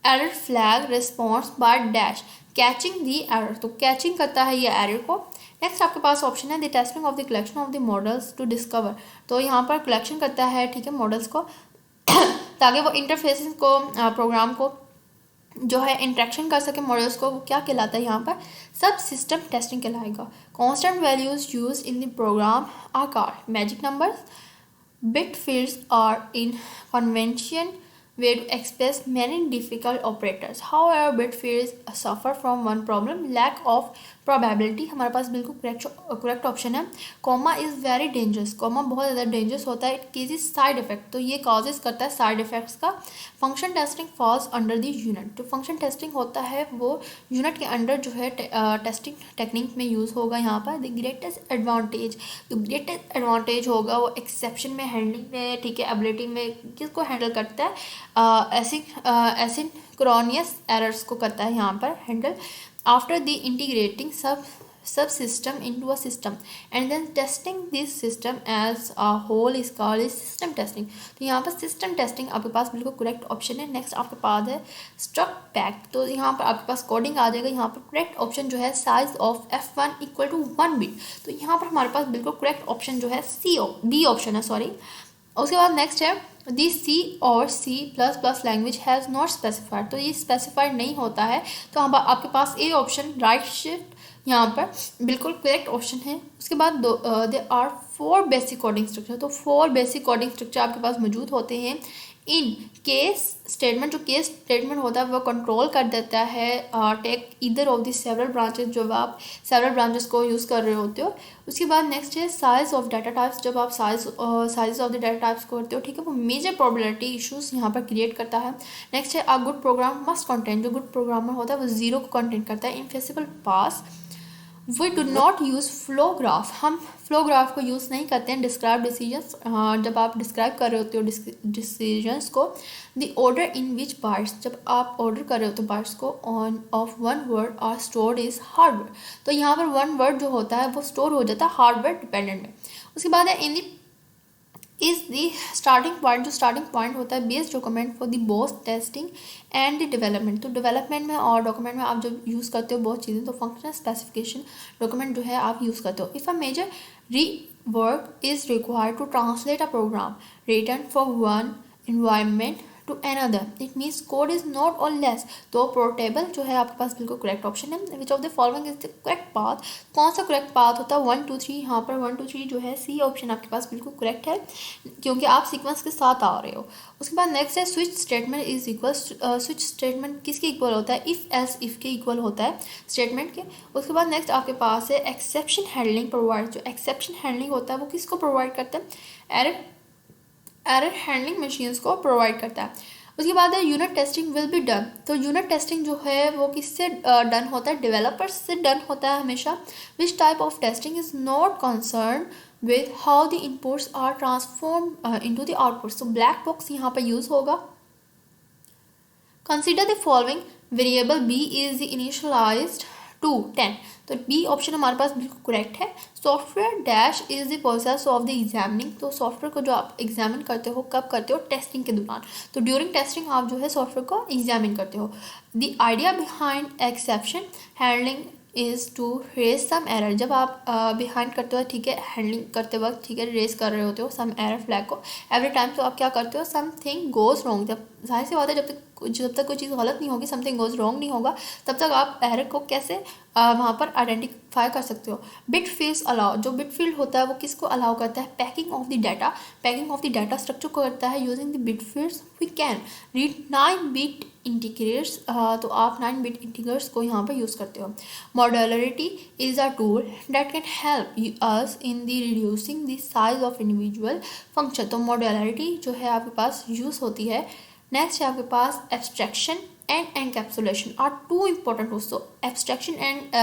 error flag response by dash catching the error, तो कैचिंग करता है ये एरर को। नेक्स्ट आपके पास ऑप्शन है the testing of the collection of the models to discover, तो यहाँ पर कलेक्शन करता है, ठीक है, मॉडल्स को ताकि वो इंटरफेसेस को प्रोग्राम को जो है इंट्रैक्शन कर सके मॉडल्स को, वो क्या कहलाता है यहाँ पर, सब सिस्टम टेस्टिंग कहलाएगा। Constant values use in the program are called magic numbers. Bit fields are in convention way to express many difficult operators. However, bit fields suffer from one problem, lack of probability, हमारे पास बिल्कुल correct option है। Comma is very dangerous, comma बहुत ज़्यादा dangerous होता है। It केजेस side effect, तो ये कॉजेज करता है साइड इफेक्ट्स का। Function testing falls under the unit, जो फंक्शन टेस्टिंग होता है वो यूनिट के अंडर जो है टेस्टिंग टेक्निक में यूज़ होगा यहाँ पर। द ग्रेटेस्ट एडवांटेज होगा वो एक्सेप्शन में, हैंडलिंग में, ठीक है, एबिलिटी में, किसको हैंडल करता है, एसिंक्रोनियस एरर्स को करता है यहाँ पर handle. After the integrating subsystem into a system and then testing this system as a whole is called system testing, तो यहाँ पर सिस्टम टेस्टिंग आपके पास बिल्कुल करेक्ट ऑप्शन है। नेक्स्ट आपके पास है स्ट्रक पैक, तो यहाँ पर आपके पास कोडिंग आ जाएगा। यहाँ पर करेक्ट ऑप्शन जो है size of F1 equal to 1 bit, तो यहाँ पर हमारे पास बिल्कुल करेक्ट ऑप्शन जो है डी ऑप्शन है, सॉरी। उसके बाद नेक्स्ट है दी C और C++ language has not specified, तो ये स्पेसिफाइड नहीं होता है, तो हम आपके पास ए ऑप्शन राइट शिफ्ट यहाँ पर बिल्कुल करेक्ट ऑप्शन है। उसके बाद they are 4 basic coding structure, तो 4 बेसिक कोडिंग स्ट्रक्चर आपके पास मौजूद होते हैं इन केस स्टेटमेंट, जो केस स्टेटमेंट होता है वो कंट्रोल कर देता है take either of the several branches, जब आप सेवरल ब्रांचेस को यूज़ कर रहे होते हो। उसके बाद नेक्स्ट है साइज ऑफ डाटा टाइप्स, जब आप size of the data types को करते हो, ठीक है, वो मेजर प्रोबेबिलिटी इश्यूज यहाँ पर क्रिएट करता है। नेक्स्ट है a good program must contain, जो गुड प्रोग्रामर होता है वो जीरो को कंटेन करता है। Infeasible paths, we do not use flow graph, हम फ्लो ग्राफ को यूज़ नहीं करते हैं। डिस्क्राइब डिसीजंस, जब आप डिस्क्राइब कर रहे होते हो डिसीजंस को। The order in which parts, जब आप ऑर्डर कर रहे हो तो पार्ट्स को on of one word are stored is hardware, तो यहाँ पर वन वर्ड जो होता है वो स्टोर हो जाता है हार्डवेयर डिपेंडेंट में। उसके बाद है in the is the starting point, जो स्टार्टिंग पॉइंट होता है base document for the both testing and the development, तो डेवलपमेंट में और डॉक्यूमेंट में आप जब यूज़ करते हो बहुत चीज़ें, तो फंक्शनल स्पेसिफिकेशन डॉक्यूमेंट जो है आप यूज़ करते हो। If a major rework is required to translate a program written for one environment to another, it means code is not और लेस, तो पोर्टेबल जो है आपके पास बिल्कुल करेक्ट ऑप्शन है। Which of the following is the correct path, कौन सा करेक्ट पाथ होता है 1 2 3, यहाँ पर 1 2 3 जो है सी ऑप्शन आपके पास बिल्कुल करेक्ट है, क्योंकि आप सीक्वेंस के साथ आ रहे हो। उसके बाद नेक्स्ट है switch statement is equal, switch statement किसके इक्वल होता है, इफ़ एल्स इफ़ के इक्वल होता है स्टेटमेंट के। उसके बाद नेक्स्ट आपके पास है एक्सेप्शन हैंडलिंग प्रोवाइड, जो एक्सेप्शन हैंडलिंग होता है वो किसको प्रोवाइड करता है, एरर हैंडलिंग मशीन्स को प्रोवाइड करता है। उसके बाद है unit testing will be done, तो यूनिट टेस्टिंग जो है वो किससे डन होता है, डेवलपर्स से डन होता है हमेशा। Which type of testing is not concern with how the inputs are transform into the outputs, तो ब्लैक बॉक्स यहाँ पर यूज होगा। Consider the following variable b is initialized to 10, तो बी ऑप्शन हमारे पास बिल्कुल करेक्ट है। Software dash is the process of the examining, तो सॉफ्टवेयर को जो आप एग्जामिन करते हो कब करते हो, टेस्टिंग के दौरान, तो ड्यूरिंग टेस्टिंग आप जो है सॉफ्टवेयर को एग्जामिन करते हो। The idea behind exception handling is to raise some error, जब आप बिहाइंड करते हो, ठीक है, हैंडलिंग करते वक्त, ठीक है, रेज कर रहे होते हो सम एरर फ्लैग को एवरी टाइम, तो आप क्या करते हो, समथिंग गोज रॉन्ग, जब जाहिर सी बात है जब तक कोई चीज़ गलत नहीं होगी, समथिंग गोज रॉन्ग नहीं होगा, तब तक आप एरर को कैसे वहाँ पर आइडेंटिफाई कर सकते हो। बिट फील्ड्स अलाउ, जो बिट फील्ड होता है वो किसको अलाउ करता है, packing of the data structure को करता है। Using the bit fields we can read 9 bit integrates, तो आप 9 बिट इंटीग्रेट्स को यहाँ पर यूज़ करते हो। Modularity is a tool that can help us in the reducing the size of individual function, तो मॉड्यूलरिटी जो है आपके पास यूज़ होती है। नेक्स्ट है आपके पास abstraction and encapsulation are two important tools, तो एब्स्ट्रैक्शन एंड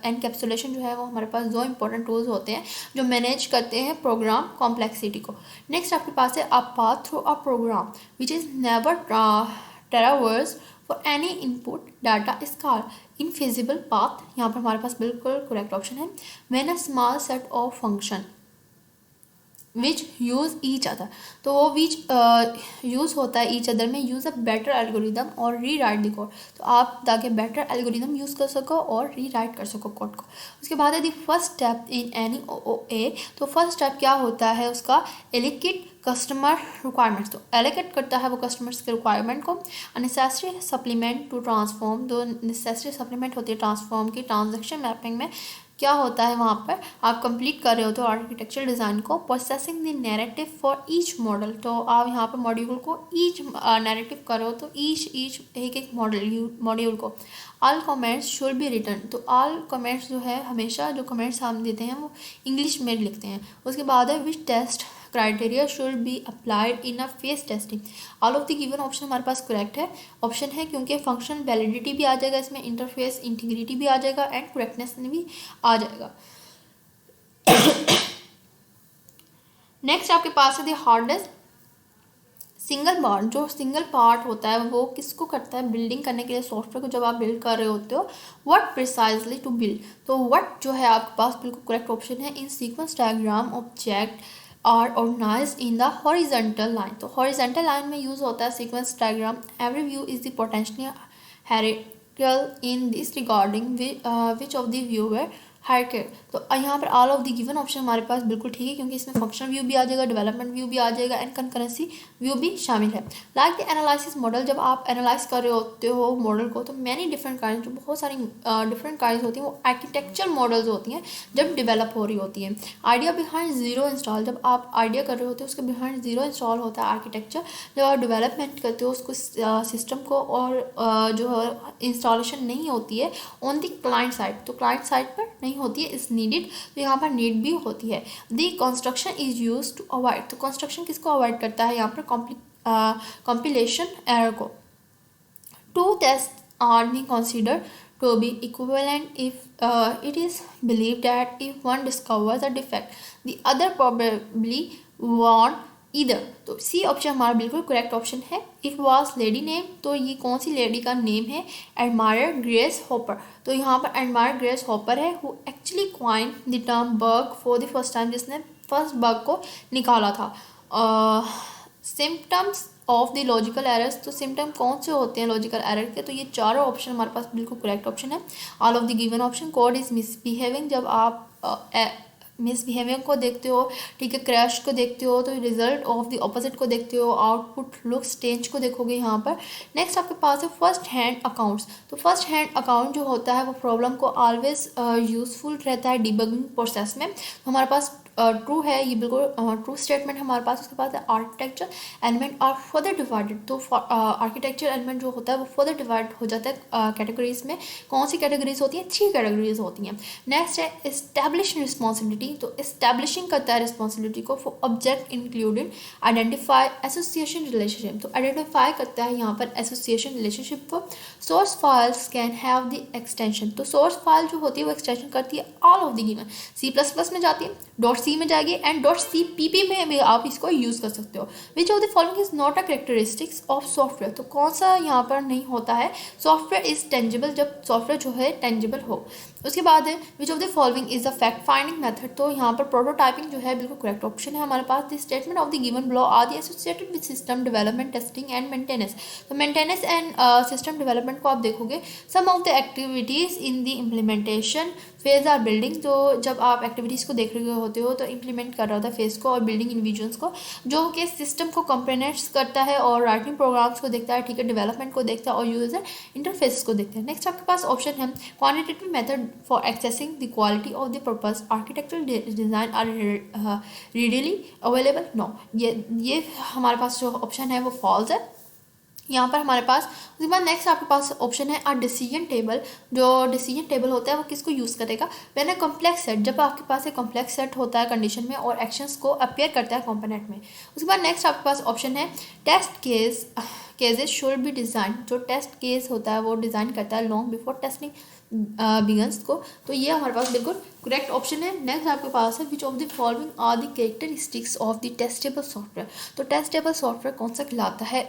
एनकैप्सुलेशन जो है वो हमारे पास 2 इंपॉर्टेंट टूल्स होते हैं जो मैनेज करते हैं प्रोग्राम कॉम्प्लेक्सिटी को। नेक्स्ट आपके पास है a path through a program which is never traverse for any input data is called infeasible path, यहाँ पर हमारे पास बिल्कुल करेक्ट ऑप्शन है। When a small set of function which use each other, तो वो विच यूज़ होता है ईच अदर में, यूज़ अ बेटर एल्गोरिदम और री राइट द कोड, तो आप ताकि बेटर एल्गोरिदम यूज़ कर सको और री राइट कर सको कोड को। उसके बाद है the first step in any OOA, तो फर्स्ट स्टेप क्या होता है उसका, एलोकेट कस्टमर रिक्वायरमेंट्स, तो एलोकेट करता है वो कस्टमर्स के रिक्वायरमेंट को। नेसेसरी सप्लीमेंट टू ट्रांसफॉर्म, तो नेसेसरी सप्लीमेंट होती है ट्रांसफॉर्म की। ट्रांजैक्शन मैपिंग में क्या होता है, वहाँ पर आप कंप्लीट कर रहे होते हो आर्किटेक्चर डिज़ाइन को। Processing the narrative for each model, तो आप यहाँ पर मॉड्यूल को ईच नैरेटिव कर रहे हो, तो ईच एक मॉड्यूल को। All comments should be written, तो ऑल कमेंट्स जो है हमेशा जो कमेंट्स हम देते हैं वो इंग्लिश में लिखते हैं। उसके बाद है which test criteria should be applied in a phase testing, all of the given option हमारे पास करेक्ट है ऑप्शन है, क्योंकि फंक्शनल वैलिडिटी भी आ जाएगा इसमें, इंटरफेस इंटीग्रिटी भी आ जाएगा एंड करेक्टनेस भी आ जाएगा। नेक्स्ट आपके पास है द हार्डेस्ट सिंगल पार्ट, जो सिंगल पार्ट होता है वो किसको करता है, बिल्डिंग करने के लिए सॉफ्टवेयर को जब आप बिल्ड कर रहे होते हो। व्हाट प्रिसाइजली टू बिल्ड, तो व्हाट जो है आपके पास बिल्कुल करेक्ट ऑप्शन है। In sequence diagram object are organized in the horizontal line, तो हॉरिजॉन्टल लाइन में यूज होता है sequence diagram. Every view is the potential हेरिटल in this regarding which of the viewer hierarchy. तो यहाँ पर all of the given option हमारे पास बिल्कुल ठीक है, क्योंकि इसमें फंक्शनल व्यू भी आ जाएगा, डेवलपमेंट व्यू भी आ जाएगा एंड कंकरेंसी व्यू भी शामिल है। लाइक द एनालिसिस मॉडल, जब आप एनालाइज कर रहे होते हो मॉडल को, तो मैनी डिफरेंट काइंड, जो बहुत सारी डिफरेंट काइंड होती हैं, वो आर्किटेक्चर मॉडल्स होती हैं जब डेवलप हो रही होती हैं। आइडिया बिहाइंड जीरो इंस्टॉल, जब आप आइडिया कर रहे होते हो उसके बिहाइंड जीरो इंस्टॉल होता है आर्किटेक्चर। जब आप डेवलपमेंट करते हो उसको सिस्टम को, और जो है इंस्टॉलेशन नहीं होती है ऑन द क्लाइंट साइड, तो क्लाइंट साइड पर नहीं होती है, इज नीडेड, तो यहाँ पर नीड भी होती है। The construction is use to avoid, तो कंस्ट्रक्शन किसको अवॉइड करता है यहाँ पर, कंपिलेशन एरर को। Two tests are being considered to be equivalent if it is believed that if one discovers a defect, the other probably won't either. तो C option हमारा बिल्कुल करेक्ट ऑप्शन है। इफ वॉज लेडी नेम, तो ये कौन सी lady का name है, admire grace hopper. तो यहाँ पर एडमायर ग्रेस हॉपर है, who actually coin the term bug for the first time, जिसने फर्स्ट बग को निकाला था। Symptoms of the logical errors, तो सिम्टम कौन से होते हैं लॉजिकल एरर के, तो ये चारों ऑप्शन हमारे पास बिल्कुल करेक्ट ऑप्शन है। All of the given option. Code is misbehaving, जब आप मिसबिहेविंग को देखते हो, ठीक है, क्रैश को देखते हो, तो रिजल्ट ऑफ द ऑपोजिट को देखते हो, आउटपुट लुक्स चेंज को देखोगे यहाँ पर। नेक्स्ट आपके पास है फर्स्ट हैंड अकाउंट्स। तो फर्स्ट हैंड अकाउंट जो होता है वो प्रॉब्लम को ऑलवेज यूजफुल रहता है डिबगिंग प्रोसेस में। तो हमारे पास ट्रू है, ये बिल्कुल ट्रू स्टेटमेंट हमारे पास। उसके बाद architecture element are further divided, तो आर्किटेक्चर एलिमेंट जो होता है वो फर्दर डिवाइड हो जाता है कैटेगरीज में। कौन सी कैटेगरीज होती हैं, 3 कैटेगरीज होती हैं। नेक्स्ट है एस्टैब्लिश रिस्पॉन्सिबिलिटी, तो एस्टैब्लिशिंग करता है रिस्पॉन्सिबिलिटी को for object included identify association relationship, तो आइडेंटिफाई करता है यहाँ पर एसोसिएशन रिलेशनशिप को। Source files can have the extension, तो सोर्स फाइल जो होती है वो एक्सटेंशन करती है all of the given. C++ में जाती है, .c में जाएगी एंड .cpp में भी आप इसको यूज़ कर सकते हो। विच of the following is not a characteristics of software, तो कौन सा यहाँ पर नहीं होता है, सॉफ्टवेयर इज टेंजिबल, जब सॉफ्टवेयर जो है टेंजिबल हो। उसके बाद है which of the following is a fact finding method, तो यहाँ पर प्रोटोटाइपिंग जो है बिल्कुल करेक्ट ऑप्शन है हमारे पास। The statement of the given below are the associated with system development, testing and maintenance, तो मेंटेनेंस एंड सिस्टम डेवलपमेंट को आप देखोगे। Some of the activities in the implementation phase are building, तो जब आप एक्टिविटीज़ को देख रहे होते हो तो इंप्लीमेंट कर रहा होता है फेज को और बिल्डिंग इंडिविजुअल्स को, जो कि सिस्टम को कंपोनेंट्स करता है और राइटिंग प्रोग्राम्स को देखता है, ठीक है, डेवलपमेंट को देखता है और यूजर इंटरफेस को देखता है। नेक्स्ट आपके पास ऑप्शन है quantitative method for accessing the quality of the purpose architectural design are readily available, no, ये हमारे पास जो ऑप्शन है वो फॉल्स है यहाँ पर हमारे पास। उसके बाद नेक्स्ट आपके पास ऑप्शन है आ डिसीजन टेबल, जो डिसीजन टेबल होता है वो किसको यूज़ करेगा, व्हेन अ कॉम्प्लेक्स सेट, जब आपके पास एक कॉम्प्लेक्स सेट होता है कंडीशन में और एक्शंस को अपीयर करता है कंपोनेंट में। उसके बाद नेक्स्ट आपके पास ऑप्शन है test cases should be design, जो टेस्ट केस होता है वो डिज़ाइन करता है लॉन्ग बिफोर टेस्टिंग बिगन्स को, तो ये हमारे पास बिल्कुल करेक्ट ऑप्शन है। नेक्स्ट आपके पास है which of the following are the characteristics of the testable software, तो टेस्टेबल सॉफ्टवेयर कौन सा कहलाता है,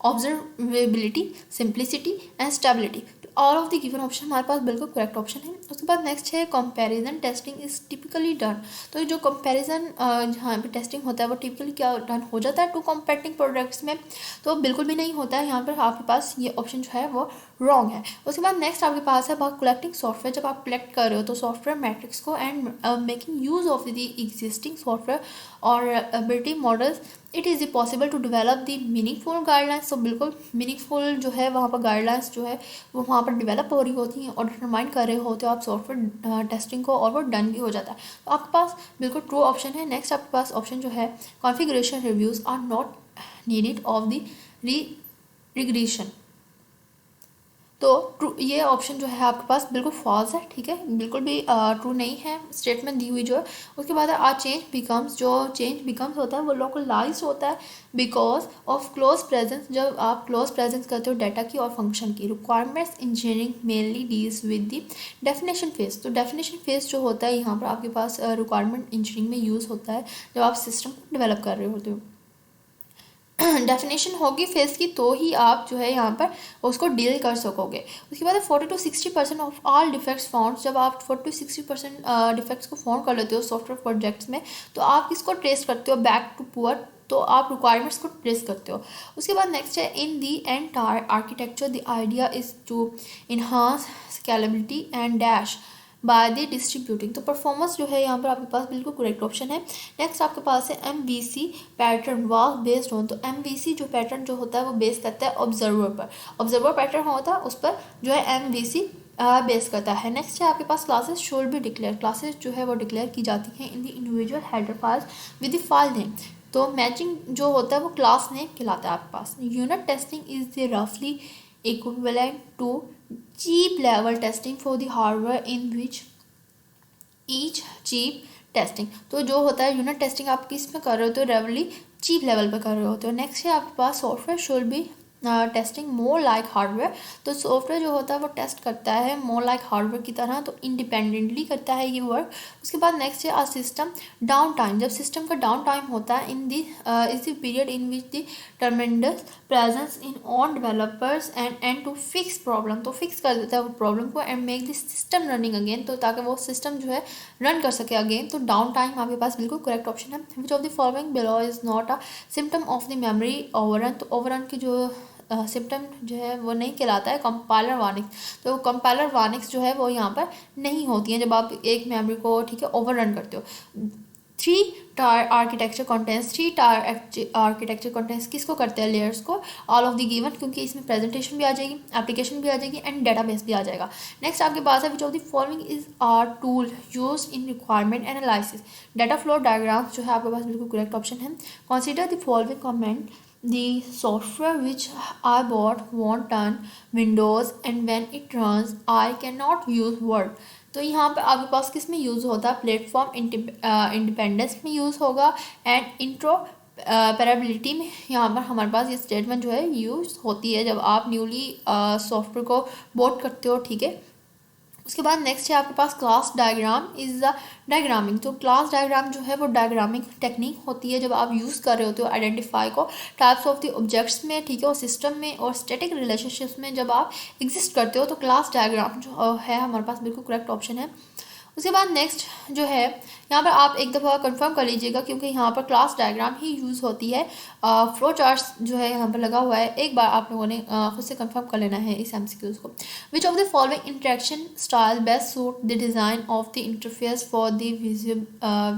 observability, simplicity and stability, all of the given option हमारे पास बिल्कुल करेक्ट ऑप्शन है। उसके बाद नेक्स्ट है comparison testing is typically done, तो जो कंपैरिजन जहाँ पे टेस्टिंग होता है वो टिपिकली क्या डन हो जाता है टू कॉम्पेटिंग प्रोडक्ट्स में, तो बिल्कुल भी नहीं होता है यहाँ पर आपके पास, ये ऑप्शन जो है वो रॉन्ग है। उसके बाद नेक्स्ट आपके पास है अबाउट कलेक्टिंग सॉफ्टवेयर, जब आप कलेक्ट कर रहे हो तो सॉफ्टवेयर मैट्रिक्स को and making use of the existing software और ability models, it is possible to develop the meaningful guidelines, तो बिल्कुल मीनिंगफुल जो है वहाँ पर गाइडलाइंस जो है वो वहाँ पर डेवलप हो रही होती हैं और डिटरमाइन कर रहे होते हो आप सॉफ्टवेयर टेस्टिंग को, और वो डन भी हो जाता है, तो आपके पास बिल्कुल ट्रू ऑप्शन है। नेक्स्ट आपके पास ऑप्शन जो है configuration reviews are not needed of the regression, तो ट्रू ये ऑप्शन जो है आपके पास बिल्कुल फॉल्स है, ठीक है, बिल्कुल भी ट्रू नहीं है स्टेटमेंट दी हुई जो है। उसके बाद आ चेंज बिकम्स, जो चेंज बिकम्स होता है वो लोकलाइज होता है बिकॉज ऑफ क्लोज प्रेजेंस, जब आप क्लोज प्रेजेंस करते हो डाटा की और फंक्शन की। Requirements engineering mainly deals with the definition phase, तो डेफिनेशन फेज जो होता है यहाँ पर आपके पास रिक्वायरमेंट इंजीनियरिंग में यूज़ होता है जब आप सिस्टम को डेवलप कर रहे होते हो। डेफिनेशन होगी फेस की तो ही आप जो है यहाँ पर उसको डील कर सकोगे। उसके बाद 40 to 60% of all defects found, जब आप 40 to 60% डिफेक्ट्स को फाउंड कर लेते हो सॉफ्टवेयर प्रोजेक्ट्स में, तो आप किसको ट्रेस करते हो, बैक टू पुअर, तो आप रिक्वायरमेंट्स को ट्रेस करते हो। उसके बाद नेक्स्ट है in the entire architecture the idea is to enhance scalability and dash by the distributing. तो परफॉर्मेंस जो है यहाँ पर आपके पास बिल्कुल करेक्ट ऑप्शन है। नेक्स्ट आपके पास है MVC pattern was based on. तो MVC जो पैटर्न जो होता है वो बेस करता है ऑब्जर्वर पर। ऑब्जर्वर पैटर्न होता है उस पर जो है MVC बेस करता है। नेक्स्ट है आपके पास classes should be declare. Classes जो है वो डिक्लेयर की जाती हैं in the individual header files with the file name. तो मैचिंग जो होता है वो क्लास नेम कहलाता है आपके पास। यूनिट टेस्टिंग इज द रफली equivalent to cheap level testing for the hardware in which each cheap testing. तो जो होता है यूनिट टेस्टिंग आप किस में कर रहे हो तो रेवली चीप लेवल पर कर रहे होते हो। नेक्स्ट है आपके पास software should be testing more like hardware. तो सॉफ्टवेयर जो होता है वो टेस्ट करता है मोर लाइक हार्डवेयर की तरह, तो इंडिपेंडेंटली करता है ये वर्क। उसके बाद नेक्स्ट है सिस्टम डाउन टाइम। जब सिस्टम का डाउन टाइम होता है in the is the period in which the tremendous presence in on developers and to fix problem. तो फिक्स कर देता है वो प्रॉब्लम को and make the system running again, तो ताकि वो सिस्टम जो है रन कर सके अगेन। तो डाउन टाइम आपके पास बिल्कुल करेक्ट ऑप्शन है। Which of the following below is not a symptom of the memory overrun. तो ओवररन की जो सिम्टम जो है वो नहीं कहलाता है कंपाइलर वार्निंग्स। तो कंपाइलर वार्निंग्स जो है वो यहाँ पर नहीं होती हैं जब आप एक मेमोरी को ठीक है ओवररन करते हो। 3-tier architecture contents. 3-tier architecture contents किसको करते हैं? लेयर्स को। ऑल ऑफ द गिवन, क्योंकि इसमें प्रेजेंटेशन भी आ जाएगी, एप्लीकेशन भी आ जाएगी एंड डेटाबेस भी आ जाएगा। नेक्स्ट आपके पास है which of the following is are tool use in requirement analysis. Data flow diagrams जो है आपके पास बिल्कुल करेक्ट ऑप्शन है। Consider the following comment the software which I bought won't run Windows and when it runs I cannot use Word। तो यहाँ पे आपके पास किस में यूज़ होता है? प्लेटफॉर्म इंडिपेंडेंस में यूज़ होगा एंड इंट्रोपरेबिलिटी में यहाँ पर हमारे पास ये स्टेटमेंट जो है यूज़ होती है जब आप न्यूली सॉफ्टवेयर को बोट करते हो, ठीक है। उसके बाद नेक्स्ट है आपके पास क्लास डायग्राम इज द डायग्रामिंग। तो क्लास डायग्राम जो है वो डायग्रामिंग टेक्निक होती है जब आप यूज़ कर रहे होते हो आइडेंटिफाई को टाइप्स ऑफ द ऑब्जेक्ट्स में, ठीक है, और सिस्टम में और स्टैटिक रिलेशनशिप्स में जब आप एग्जिस्ट करते हो। तो क्लास डायग्राम जो है हमारे पास बिल्कुल करेक्ट ऑप्शन है। उसके बाद नेक्स्ट जो है यहाँ पर आप एक दफ़ा कंफर्म कर लीजिएगा क्योंकि यहाँ पर क्लास डायग्राम ही यूज़ होती है। फ्लो चार्ट्स जो है यहाँ पर लगा हुआ है, एक बार आप लोगों ने खुद से कंफर्म कर लेना है इस MCQs को। Which of the following interaction style best suit the design of the interface for the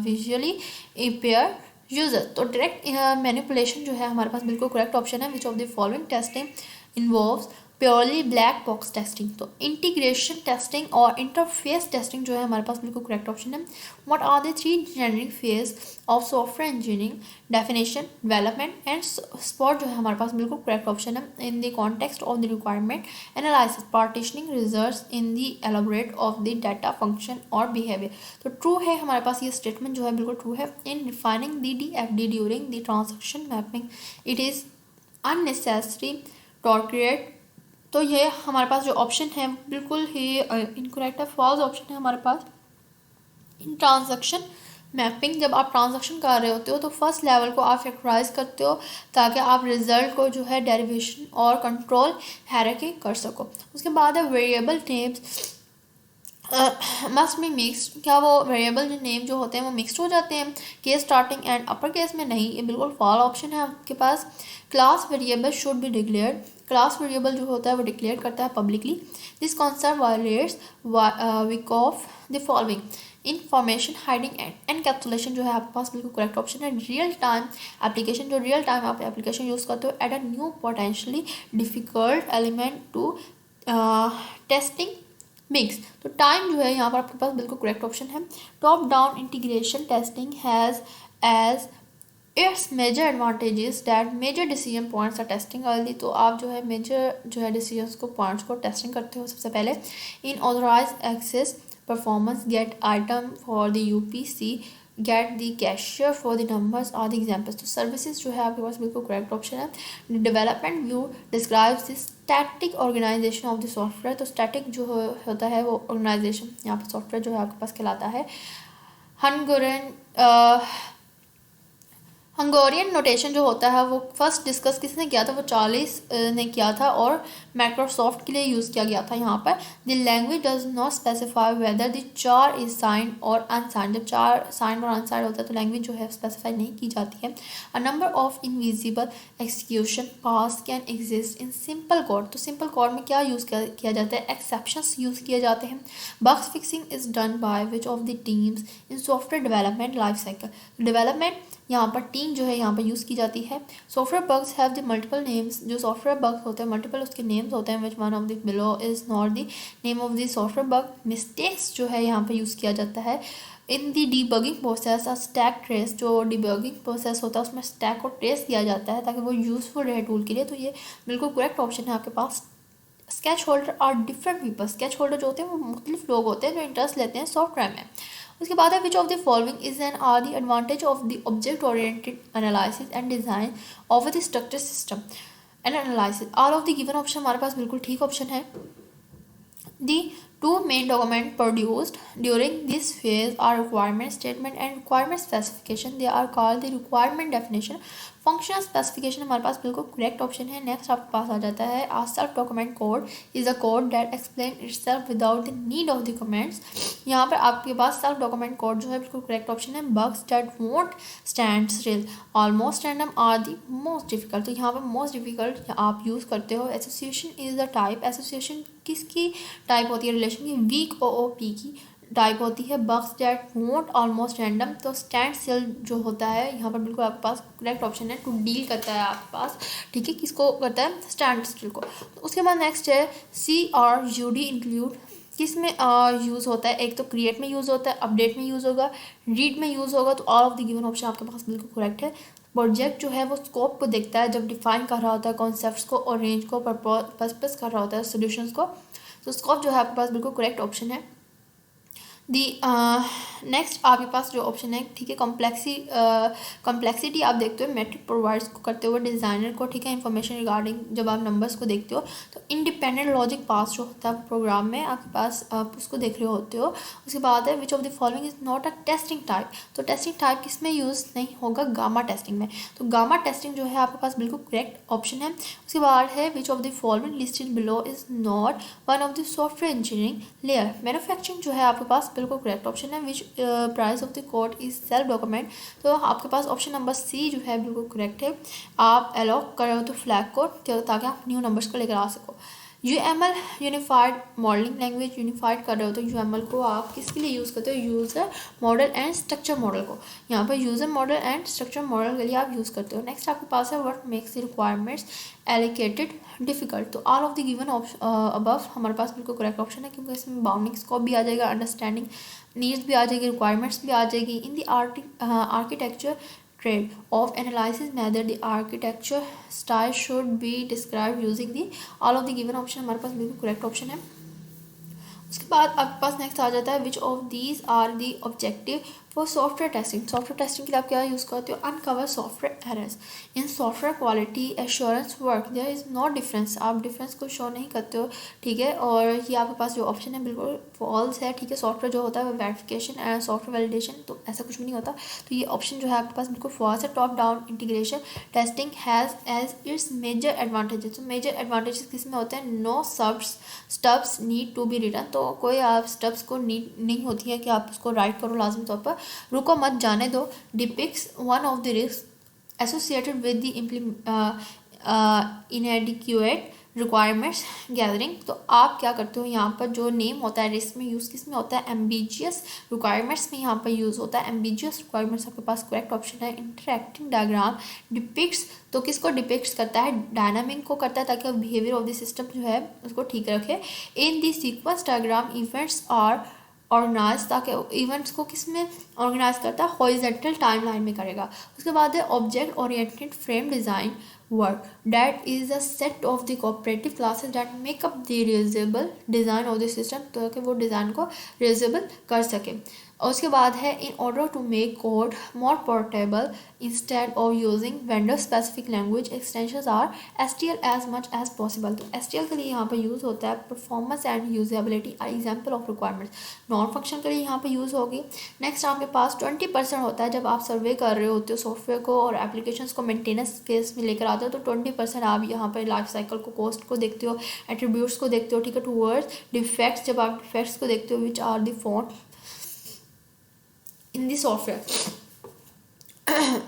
visually impair user. तो डायरेक्ट मैनिपुलेशन जो है हमारे पास बिल्कुल करेक्ट ऑप्शन है। Which of the following testing involves purely black box testing. तो integration testing और interface testing जो है हमारे पास बिल्कुल करेक्ट ऑप्शन है। What are the 3 engineering phase of software engineering? Definition, development and support जो है हमारे पास बिल्कुल करेक्ट ऑप्शन है। In the context of the requirement analysis, partitioning, results in the elaborate of the data function और behaviour. तो true है हमारे पास ये स्टेटमेंट जो है बिल्कुल ट्रू है। In defining the DFD during the transaction mapping it is unnecessary to create. तो ये हमारे पास जो ऑप्शन है बिल्कुल ही इनकरेक्ट है, फॉल्स ऑप्शन है हमारे पास। इन ट्रांजैक्शन मैपिंग जब आप ट्रांजैक्शन कर रहे होते हो तो फर्स्ट लेवल को आप फैक्टराइज करते हो ताकि आप रिजल्ट को जो है डेरिवेशन और कंट्रोल हायरार्की कर सको। उसके बाद है variable names must be mixed. क्या वो वेरिएबल जो नेम जो होते हैं वो मिक्स्ड हो जाते हैं case starting and upper case में? नहीं, ये बिल्कुल फॉल ऑप्शन है आपके पास। Class variable should be declared. Class variable जो होता है वो डिक्लेयर करता है publicly. This concept violates weak of the following information hiding and encapsulation जो है आपके पास बिल्कुल करेक्ट ऑप्शन है। रियल टाइम एप्लीकेशन, जो रियल टाइम आप एप्लीकेशन यूज़ करते हो at a new potentially difficult element to testing mix. तो टाइम जो है यहाँ पर आपके पास बिल्कुल करेक्ट ऑप्शन है। Top down integration testing has as its major advantages that major decision points are testing early. तो आप जो है मेजर जो है डिसीजन को पॉइंट्स को टेस्टिंग करते हो सबसे पहले। In authorize access performance get item for the UPC get the cashier for the numbers are the examples. तो सर्विसेज जो है आपके पास बिल्कुल करेक्ट ऑप्शन है। Development view describes the static organisation of the software. तो स्टैटिक जो होता है वो ऑर्गेनाइजेशन यहाँ पर सॉफ्टवेयर जो है आपके पास कहलाता है। हंगरेन हंगोरियन नोटेशन जो होता है वो फर्स्ट डिस्कस किसने किया था, वो चार्लिस ने किया था और माइक्रोसॉफ्ट के लिए यूज़ किया गया था। यहाँ पर the language does not specify whether the चार इज साइन और अनसाइन। जब चार साइन और अनसाइन होता है तो लैंग्वेज जो है स्पेसिफाई नहीं की जाती है। A number of invisible execution pass can exist in simple code. तो सिंपल कोड में क्या यूज़ किया जाता है, एक्सेप्शंस यूज़ किए जाते हैं। Bugs fixing is done by which of the teams in software development life cycle. Development यहाँ पर टीम जो है यहाँ पर यूज़ की जाती है। Software bugs have the multiple names. जो सॉफ्टवेयर बग्स होते हैं मल्टीपल उसके नेम्स होते हैं, which one of the below is not the name of the software bug. Mistakes जो है यहाँ पर यूज़ किया जाता है। इन दी डीबगिंग प्रोसेस और स्टैक ट्रेस, जो डीबगिंग प्रोसेस होता है उसमें स्टैक को ट्रेस किया जाता है ताकि वो यूज़फुल रहे टूल के लिए। तो ये बिल्कुल करेक्ट ऑप्शन है आपके पास। स्केच होल्डर आर डिफरेंट पीपल। स्केच होल्डर जो होते हैं वो मुख्तलिफ लोग होते हैं जो इंटरेस्ट लेते हैं सॉफ्टवेयर में। उसके बाद है which of the following is an are the advantage of the object oriented analysis and design of the structure system and analysis. All of the given option हमारे पास बिल्कुल ठीक ऑप्शन है। The two main documents produced during this phase are requirement statement and requirement specification. They are called the requirement definition. Functional specification हमारे पास बिल्कुल correct option है। Next आपके पास आ जाता है a self document code is a code that explain itself without the need of the comments. यहाँ पर आपके पास सेल्फ डॉक्यूमेंट कोड जो है बिल्कुल करेक्ट ऑप्शन है। Bugs that won't stand still almost random are the most difficult. तो यहाँ पर मोस्ट डिफिकल्ट आप यूज़ करते हो। Association is the type. Association किसकी टाइप होती है, रिलेशन की, वीक ओओपी की टाइप होती है। Bugs that won't almost random, तो स्टैंड स्टिल जो होता है यहाँ पर बिल्कुल आपके पास करेक्ट ऑप्शन है। टू डील करता है आपके पास, ठीक है, किसको करता है, स्टैंड स्टिल को। तो उसके बाद नेक्स्ट है CRUD इंक्लूड। किस में यूज़ होता है, एक तो क्रिएट में यूज़ होता है, अपडेट में यूज़ होगा, रीड में यूज़ होगा। तो all of the given option आपके पास बिल्कुल करेक्ट है। प्रोजेक्ट जो है वो स्कोप को देखता है जब डिफाइन कर रहा होता है कॉन्सेप्ट्स को और रेंज को पर्पस कर रहा होता है सोल्यूशंस को। तो स्कोप जो है आपके पास बिल्कुल करेक्ट ऑप्शन है। दी नेक्स्ट आपके पास जो ऑप्शन है, ठीक है, कॉम्प्लेक्सिटी आप देखते हो मैट्रिक प्रोवाइड्स को करते हुए डिज़ाइनर को, ठीक है, इन्फॉर्मेशन रिगार्डिंग जब आप नंबर्स को देखते हो। तो इंडिपेंडेंट लॉजिक पास जो होता है प्रोग्राम में आपके पास, आप उसको देख रहे होते हो। उसके बाद है which of the following is not a testing type. तो टेस्टिंग टाइप किस में यूज़ नहीं होगा, गामा टेस्टिंग में। तो गामा टेस्टिंग जो है आपके पास बिल्कुल करेक्ट ऑप्शन है। उसके बाद है which of the following listed below is not one of the software engineering layer. Manufacturing जो है आपके पास बिल्कुल करेक्ट ऑप्शन है। Which price of the code is self document. तो आपके पास ऑप्शन नंबर सी जो है बिल्कुल करेक्ट है। आप अलॉक कर रहे हो तो फ्लैग को, ताकि आप न्यू नंबर्स को लेकर आ सको। UML unified modelling language, unified कर रहे हो तो UML को आप किसके लिए यूज़ करते हो, user model and structure model को। यहाँ पर user model and structure model के लिए आप यूज़ करते हो। नेक्स्ट आपके पास है what makes the requirements allocated difficult. तो all of the given above हमारे पास बिल्कुल करेक्ट ऑप्शन है, क्योंकि इसमें बाउंडिंग स्कोप भी आ जाएगा, अंडरस्टैंडिंग नीड्स भी आ जाएगी, रिक्वायरमेंट्स भी आ जाएगी। In the architecture trade of analysis method the architecture style should be described using the all of the given option हमारे पास बिल्कुल करेक्ट ऑप्शन है। उसके बाद आपके पास नेक्स्ट आ जाता है which of these are the objective for software testing. Software testing के लिए आप क्या यूज़ करते हो, uncover software errors in software quality assurance work there is no difference. आप डिफरेंस को शो नहीं करते हो, ठीक है, और ये आपके पास जो ऑप्शन है बिल्कुल फॉल्स है, ठीक है। सॉफ्टवेयर जो होता है वो वेरिफिकेशन एंड सॉफ्टवेयर वैलिडेशन, तो ऐसा कुछ भी नहीं होता। तो ये ऑप्शन जो है आपके पास बिल्कुल फॉल्स है। Top down integration testing has as its major advantages. तो मेजर एडवांटेजेस किस में होते हैं, no stubs need to be written. तो कोई आप स्टब्स को नीड नहीं होती है कि आप उसको राइट करो लाजमी तौर पर, रुको मत, जाने दो। Depicts one of the risk associated with the इनएडिक्वेट requirements gathering. तो आप क्या करते हो, यहाँ पर जो नेम होता है रिस्क में यूज़ किस में होता है, एम्बिजियस रिक्वायरमेंट्स में यहाँ पर यूज़ होता है। एम्बिजियस रिक्वायरमेंट्स आपके पास करेक्ट ऑप्शन है। इंटरैक्टिंग डायग्राम डिपिक्ट्स, तो किसको डिपिक्ट्स करता है, डायनामिक को करता है, ताकि बिहेवियर ऑफ द सिस्टम जो है उसको ठीक रखे। In the sequence diagram events are organize, ताकि इवेंट्स को किस में ऑर्गेनाइज करता है, हॉरिजॉन्टल टाइमलाइन में करेगा। उसके बाद है object oriented frame design work. That is a set of the cooperative classes that make up the reusable design of the system, ताकि वो डिज़ाइन को reusable कर सके. और उसके बाद है in order to make code more portable instead of using vendor specific language extensions are STL as much as possible. तो STL के लिए यहाँ पर यूज़ होता है performance and usability are example of requirements. Non function के लिए यहाँ पे यूज़ होगी. नेक्स्ट आपके पास 20% होता है जब आप सर्वे कर रहे होते हो सॉफ्टवेयर को और एप्लीकेशंस को मेंटेनेंस फेज में लेकर आते हो, तो 20% आप यहाँ पर लाइफ साइकिल को, कॉस्ट को देखते हो, एट्रीब्यूट्स को देखते हो, ठीक है. टूवर्ड्स डिफेक्ट्स, जब आप डिफेक्ट्स को देखते हो which are the found in the software.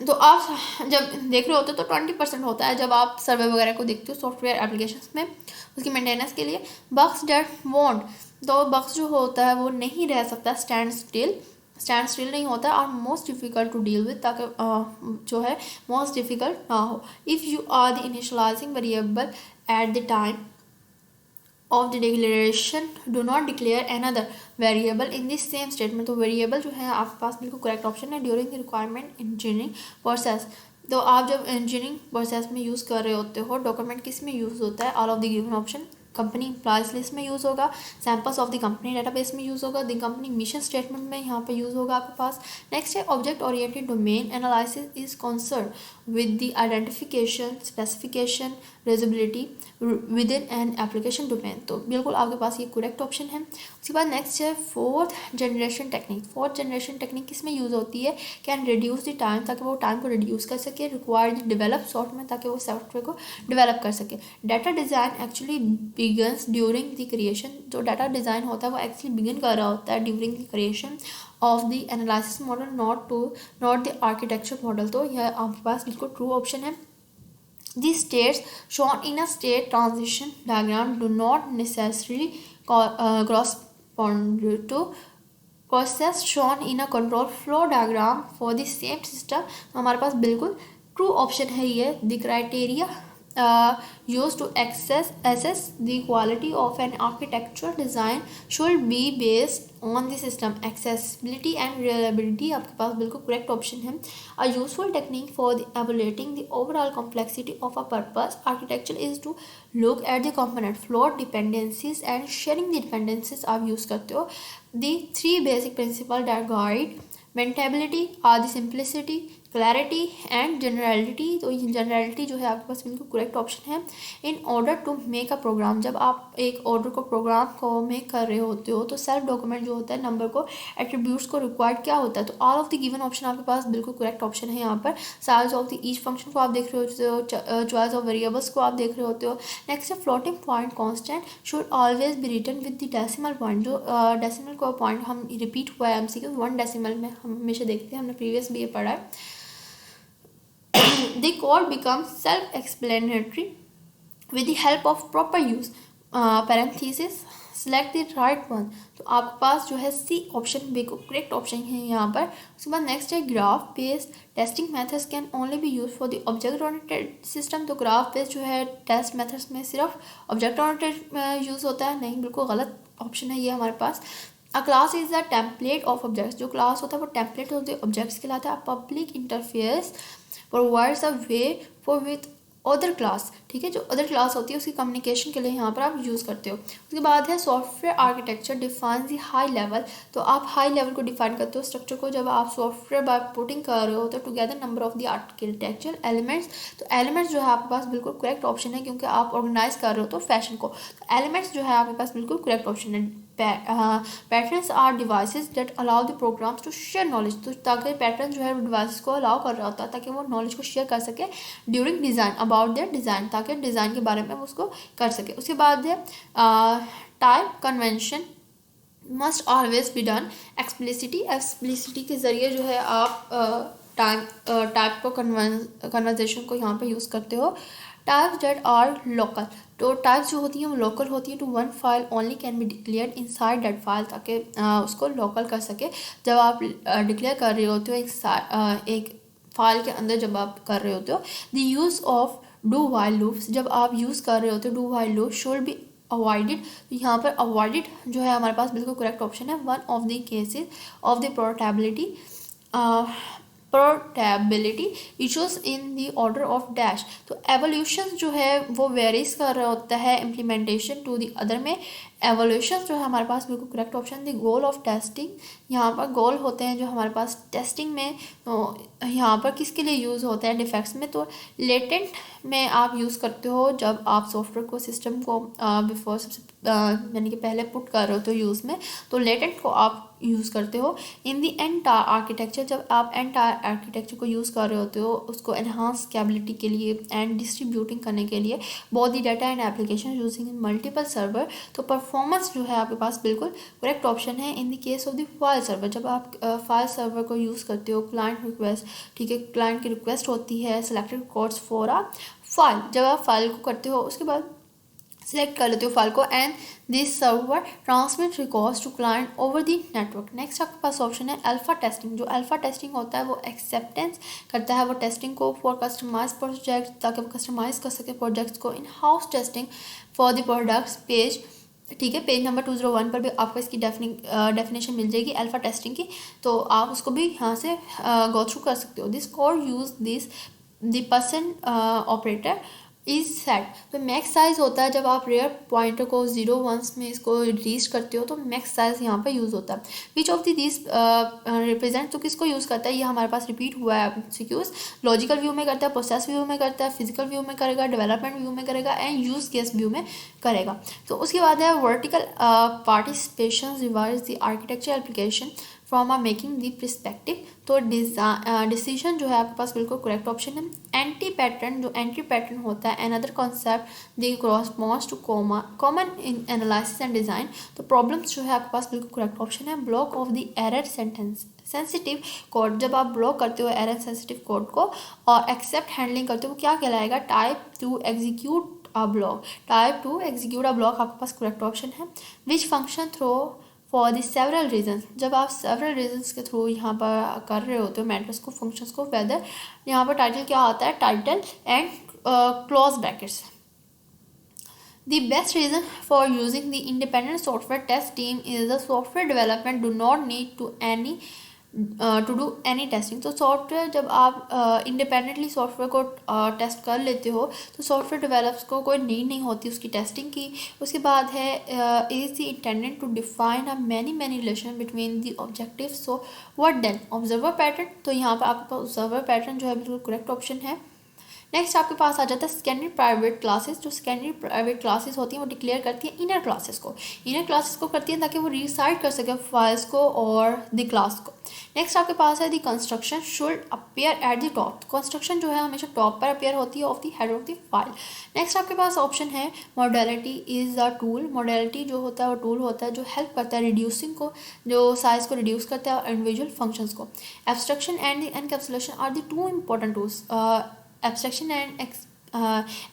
तो आप जब देख रहे होते हो तो 20% होता है जब आप सर्वे वगैरह को देखते हो सॉफ्टवेयर एप्लीकेशंस में उसकी मेंटेनेंस के लिए. बग्स डेट वॉन्ट, तो बग्स जो होता है वो नहीं रह सकता स्टैंड स्टिल नहीं होता और most difficult to deal with, ताकि जो है मोस्ट डिफ़िकल्ट ना हो. If you are the initialising variable at the time of the declaration do not declare another variable in the same statement. तो वेरिएबल जो है आपके पास बिल्कुल करेक्ट ऑप्शन है. During the requirement engineering process, तो आप जब इंजीनियरिंग प्रोसेस में यूज़ कर रहे होते हो डॉक्यूमेंट किस में यूज़ होता है. All of the given option company employees list में यूज़ होगा, samples of the company database में यूज़ होगा, द कंपनी मिशन स्टेटमेंट में यहाँ पे यूज़ होगा आपके पास. नेक्स्ट है object oriented domain analysis is concern with the identification, specification, usability with in an application domain. तो बिल्कुल आपके पास ये करेक्ट ऑप्शन है. उसके बाद नेक्स्ट है fourth generation technique. Fourth generation technique किस में यूज़ होती है? कैन रिड्यूस द टाइम, ताकि वो टाइम को रिड्यूस कर सके. रिक्वायर्ड डेवलप सॉफ्टवेयर, ताकि वो सॉफ्टवेयर को डेवलप कर सके. Data design actually begins during the creation, जो डाटा डिज़ाइन होता है वो एक्चुअली बिगिन कर रहा होता है during the creation of the analysis model, not the architecture model. तो यह आपके पास बिल्कुल ट्रू ऑप्शन है. The states shown in a state transition diagram do not necessarily correspond to process shown in a control flow diagram for the same system. तो हमारे पास बिल्कुल ट्रू ऑप्शन है ये. The criteria used to assess the quality of an architectural design should be based on the system accessibility and reliability. आपके पास बिल्कुल correct option है. A useful technique for evaluating the overall complexity of a purpose architecture is to look at the component flow dependencies and sharing the dependencies आप use करते हो. The three basic principles that guide maintainability are the simplicity, clarity and generality. तो ये generality जो है आपके पास बिल्कुल करेक्ट ऑप्शन है. In order to make a program, जब आप एक ऑर्डर को प्रोग्राम को मेक कर रहे होते हो तो सेल्फ डॉक्यूमेंट जो होता है नंबर को, एट्रीब्यूट्स को रिक्वायर्ड क्या होता है. तो all of the given option आपके पास बिल्कुल करेक्ट ऑप्शन है. यहाँ पर size of the each function को आप देख रहे होते हो, चॉइस ऑफ वेरिएबल्स को आप देख रहे होते हो. नेक्स्ट है floating point constant should always be written with the decimal point. जो डेसिमल को पॉइंट हम रिपीट हुआ है MCQ 1 डेसिमल में हम हमेशा देखते हैं, हमने प्रीवियस भी ये पढ़ा है. The code becomes self-explanatory with the help of proper use. Parenthesis, select the right one. तो आपके पास जो है C ऑप्शन बिल्कुल करेक्ट ऑप्शन है यहाँ पर. उसके बाद नेक्स्ट है graph based testing methods can only B use for the object oriented system. तो ग्राफ बेस्ड जो है टेस्ट मेथड्स में सिर्फ ऑब्जेक्ट ओरिएंटेड यूज़ होता है. नहीं, बिल्कुल गलत ऑप्शन है ये हमारे पास. A class is the template of objects. जो क्लास होता है वो टेम्पलेट ऑफ द ऑब्जेक्ट्स कहलाता है. Public interface provides a way for with other class. ठीक है, जो अदर क्लास होती है उसकी कम्युनिकेशन के लिए यहाँ पर आप यूज़ करते हो. उसके बाद है software architecture define the high level. तो आप हाई लेवल को डिफाइन करते हो स्ट्रक्चर को जब आप सॉफ्टवेयर बाय पुटिंग कर रहे हो तो together number of the architecture elements. तो एलिमेंट्स जो है आपके पास बिल्कुल करेक्ट ऑप्शन है क्योंकि आप ऑर्गेनाइज कर रहे हो तो फैशन को. तो एलिमेंट्स जो है आपके पास बिल्कुल करेक्ट ऑप्शन है. Patterns are devices that allow the programs to share knowledge. तो ताकि पैटर्न जो है डिवाइस को अलाउ कर रहा होता है ताकि वो नॉलेज को शेयर कर सके during design about their design, ताकि डिज़ाइन के बारे में वो उसको कर सके. उसके बाद है type convention must always be done explicitly के ज़रिए जो है आप टाइप को कन्वर्जेशन को यहाँ पे यूज़ करते हो. Types that are local. तो टाइप्स जो होती हैं वो लोकल होती है. To one file only can be declared inside that file, ताकि उसको लोकल कर सके. जब आप डिक्लेयर कर रहे होते हो एक फाइल के अंदर जब आप कर रहे होते हो. The use of do while loops. जब आप यूज़ कर रहे होते हो do while loop should be avoided. तो यहाँ पर अवॉइडेड जो है हमारे पास बिल्कुल करेक्ट ऑप्शन है. One of the cases of the portability issues in the order of dash. तो एवोल्यूशन जो है वो वेरीज कर रहा होता है इम्प्लीमेंटेशन टू द अदर में। एवोल्यूशन जो है हमारे पास बिल्कुल correct option the goal of testing. यहाँ पर गोल होते हैं जो हमारे पास टेस्टिंग में, तो यहाँ पर किसके लिए यूज़ होते हैं डिफेक्ट्स में। तो लेटेंट में आप यूज़ करते हो जब आप सॉफ्टवेयर को सिस्टम को बिफोर सबसे यानी कि पहले पुट कर रहे हो तो यूज़ में, तो लेटेंट को आप यूज़ करते हो। इन दी एंटायर आर्किटेक्चर, जब आप एंटायर आर्किटेक्चर को यूज़ कर रहे होते हो उसको एनहांस कैपेबिलिटी के लिए एंड डिस्ट्रीब्यूटिंग करने के लिए both the data and application using in multiple server. तो परफॉर्मेंस जो है आपके पास बिल्कुल करेक्ट ऑप्शन है। In the case of the file server, जब आप फाइल सर्वर को यूज़ करते हो, क्लाइंट रिक्वेस्ट, ठीक है, क्लाइंट की रिक्वेस्ट होती है selected codes for a file, जब आप फाइल को करते हो उसके बाद सिलेक्ट कर लेते हो फाइल को and this server transmit records to client over the network. Next आपके पास ऑप्शन है अल्फा टेस्टिंग। जो अल्फा टेस्टिंग होता है वो एक्सेप्टेंस करता है वो टेस्टिंग को फॉर कस्टमाइज प्रोजेक्ट, ताकि वो कस्टमाइज कर सके प्रोजेक्ट्स को। In house testing for the products page, ठीक है, पेज नंबर 201 पर भी आपको इसकी डेफिनेशन मिल जाएगी अल्फा टेस्टिंग की, तो आप उसको भी यहाँ से गो थ्रू कर सकते हो। This code use this the person operator is set. तो मैक्स साइज होता है जब आप रेयर पॉइंटर को 0 1 में इसको रीच करते हो तो मैक्स साइज यहाँ पे यूज़ होता है। विच ऑफ दिस रिप्रेजेंट, तो किसको यूज़ करता है, ये हमारे पास रिपीट हुआ है सिक्यूज। लॉजिकल व्यू में करता है, प्रोसेस व्यू में करता है, फिजिकल व्यू में करेगा, डेवलपमेंट व्यू में करेगा एंड यूज केस व्यू में करेगा। तो उसके बाद है vertical participation revise the architecture application from a making the perspective. तो डिसीजन जो है आपके पास बिल्कुल करेक्ट ऑप्शन है। एंटी पैटर्न, जो एंटी पैटर्न होता है another concept the corresponds to common in analysis and design. तो प्रॉब्लम्स जो है आपके पास बिल्कुल करेक्ट ऑप्शन है। Block of the error sentence sensitive code, जब आप ब्लॉक करते हो एरर सेंसिटिव कोड को और एक्सेप्ट हैंडलिंग करते हो वो क्या कहलाएगा, type to execute a block. Type to execute a block आपके पास करेक्ट ऑप्शन है। Which function throw for the several reasons, जब आप सेवरल रीजन्स के थ्रू यहाँ पर कर रहे होते हो मेथड्स को, फंक्शंस को, वेदर यहाँ पर टाइटल क्या आता है, title and close brackets. The best reason for using the independent software test team is the software development do not need to do any testing। तो सॉफ्टवेयर जब आप इंडिपेंडेंटली सॉफ्टवेयर को टेस्ट कर लेते हो तो सॉफ्टवेयर डेवलपर्स को कोई नीड नहीं होती उसकी टेस्टिंग की। उसके बाद है is the intended to define a many relation between the objective. So what then observer pattern, तो यहाँ पर आपके पास ऑब्जर्वर पैटर्न जो है बिल्कुल करेक्ट ऑप्शन है। नेक्स्ट आपके पास आ जाता है सेकेंडरी प्राइवेट क्लासेस। जो सेकेंडरी प्राइवेट क्लासेस होती हैं वो डिक्लेयर करती हैं इनर क्लासेस को। इनर क्लासेस को करती हैं ताकि वो रिसाइड कर सके फाइल्स को और द क्लास को। नेक्स्ट आपके पास है the construction should appear at the top. Construction जो है हमेशा टॉप पर अपीयर होती है of the head of the file. Next आपके पास ऑप्शन है modality is a tool. Modality जो होता है वो टूल होता है जो हेल्प करता है रिड्यूसिंग को, जो साइज को रिड्यूस करता है इंडिविजुअल फंक्शंस को। Abstraction and the encapsulation are the two important tools. Abstraction and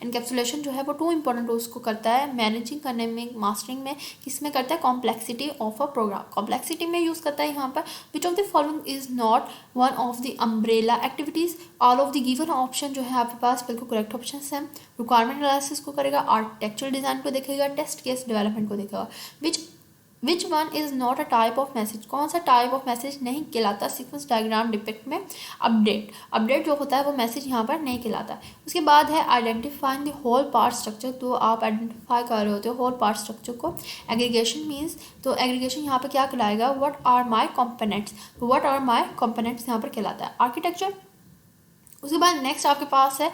encapsulation जो है वो टू इंपॉर्टेंट टूल्स को करता है मैनेजिंग करने में, मास्टरिंग में। किस में करता है, complexity of a program, complexity में यूज़ करता है यहाँ पर। Which of the following is not one of the umbrella activities. All of the given option जो है आपके पास बिल्कुल करेक्ट ऑप्शन हैं। रिक्वायरमेंट एनालिसिस को करेगा, आर्किटेक्चरल डिज़ाइन को देखेगा, टेस्ट केस डेवलपमेंट को देखेगा। Which one is not a type of message, कौन सा टाइप ऑफ मैसेज नहीं कहलाता सीक्वेंस डायग्राम डिपिक्ट में। अपडेट जो होता है वो मैसेज यहाँ पर नहीं कहलाता। उसके बाद है identifying the whole part structure. तो आप आइडेंटिफाई कर रहे होते हो होल पार्ट स्ट्रक्चर को। एग्रीगेशन मीन्स, तो एग्रीगेशन यहाँ पर क्या कहलाएगा, what are my components. What are my components यहाँ पर कहलाता है आर्किटेक्चर। उसके बाद नेक्स्ट आपके पास है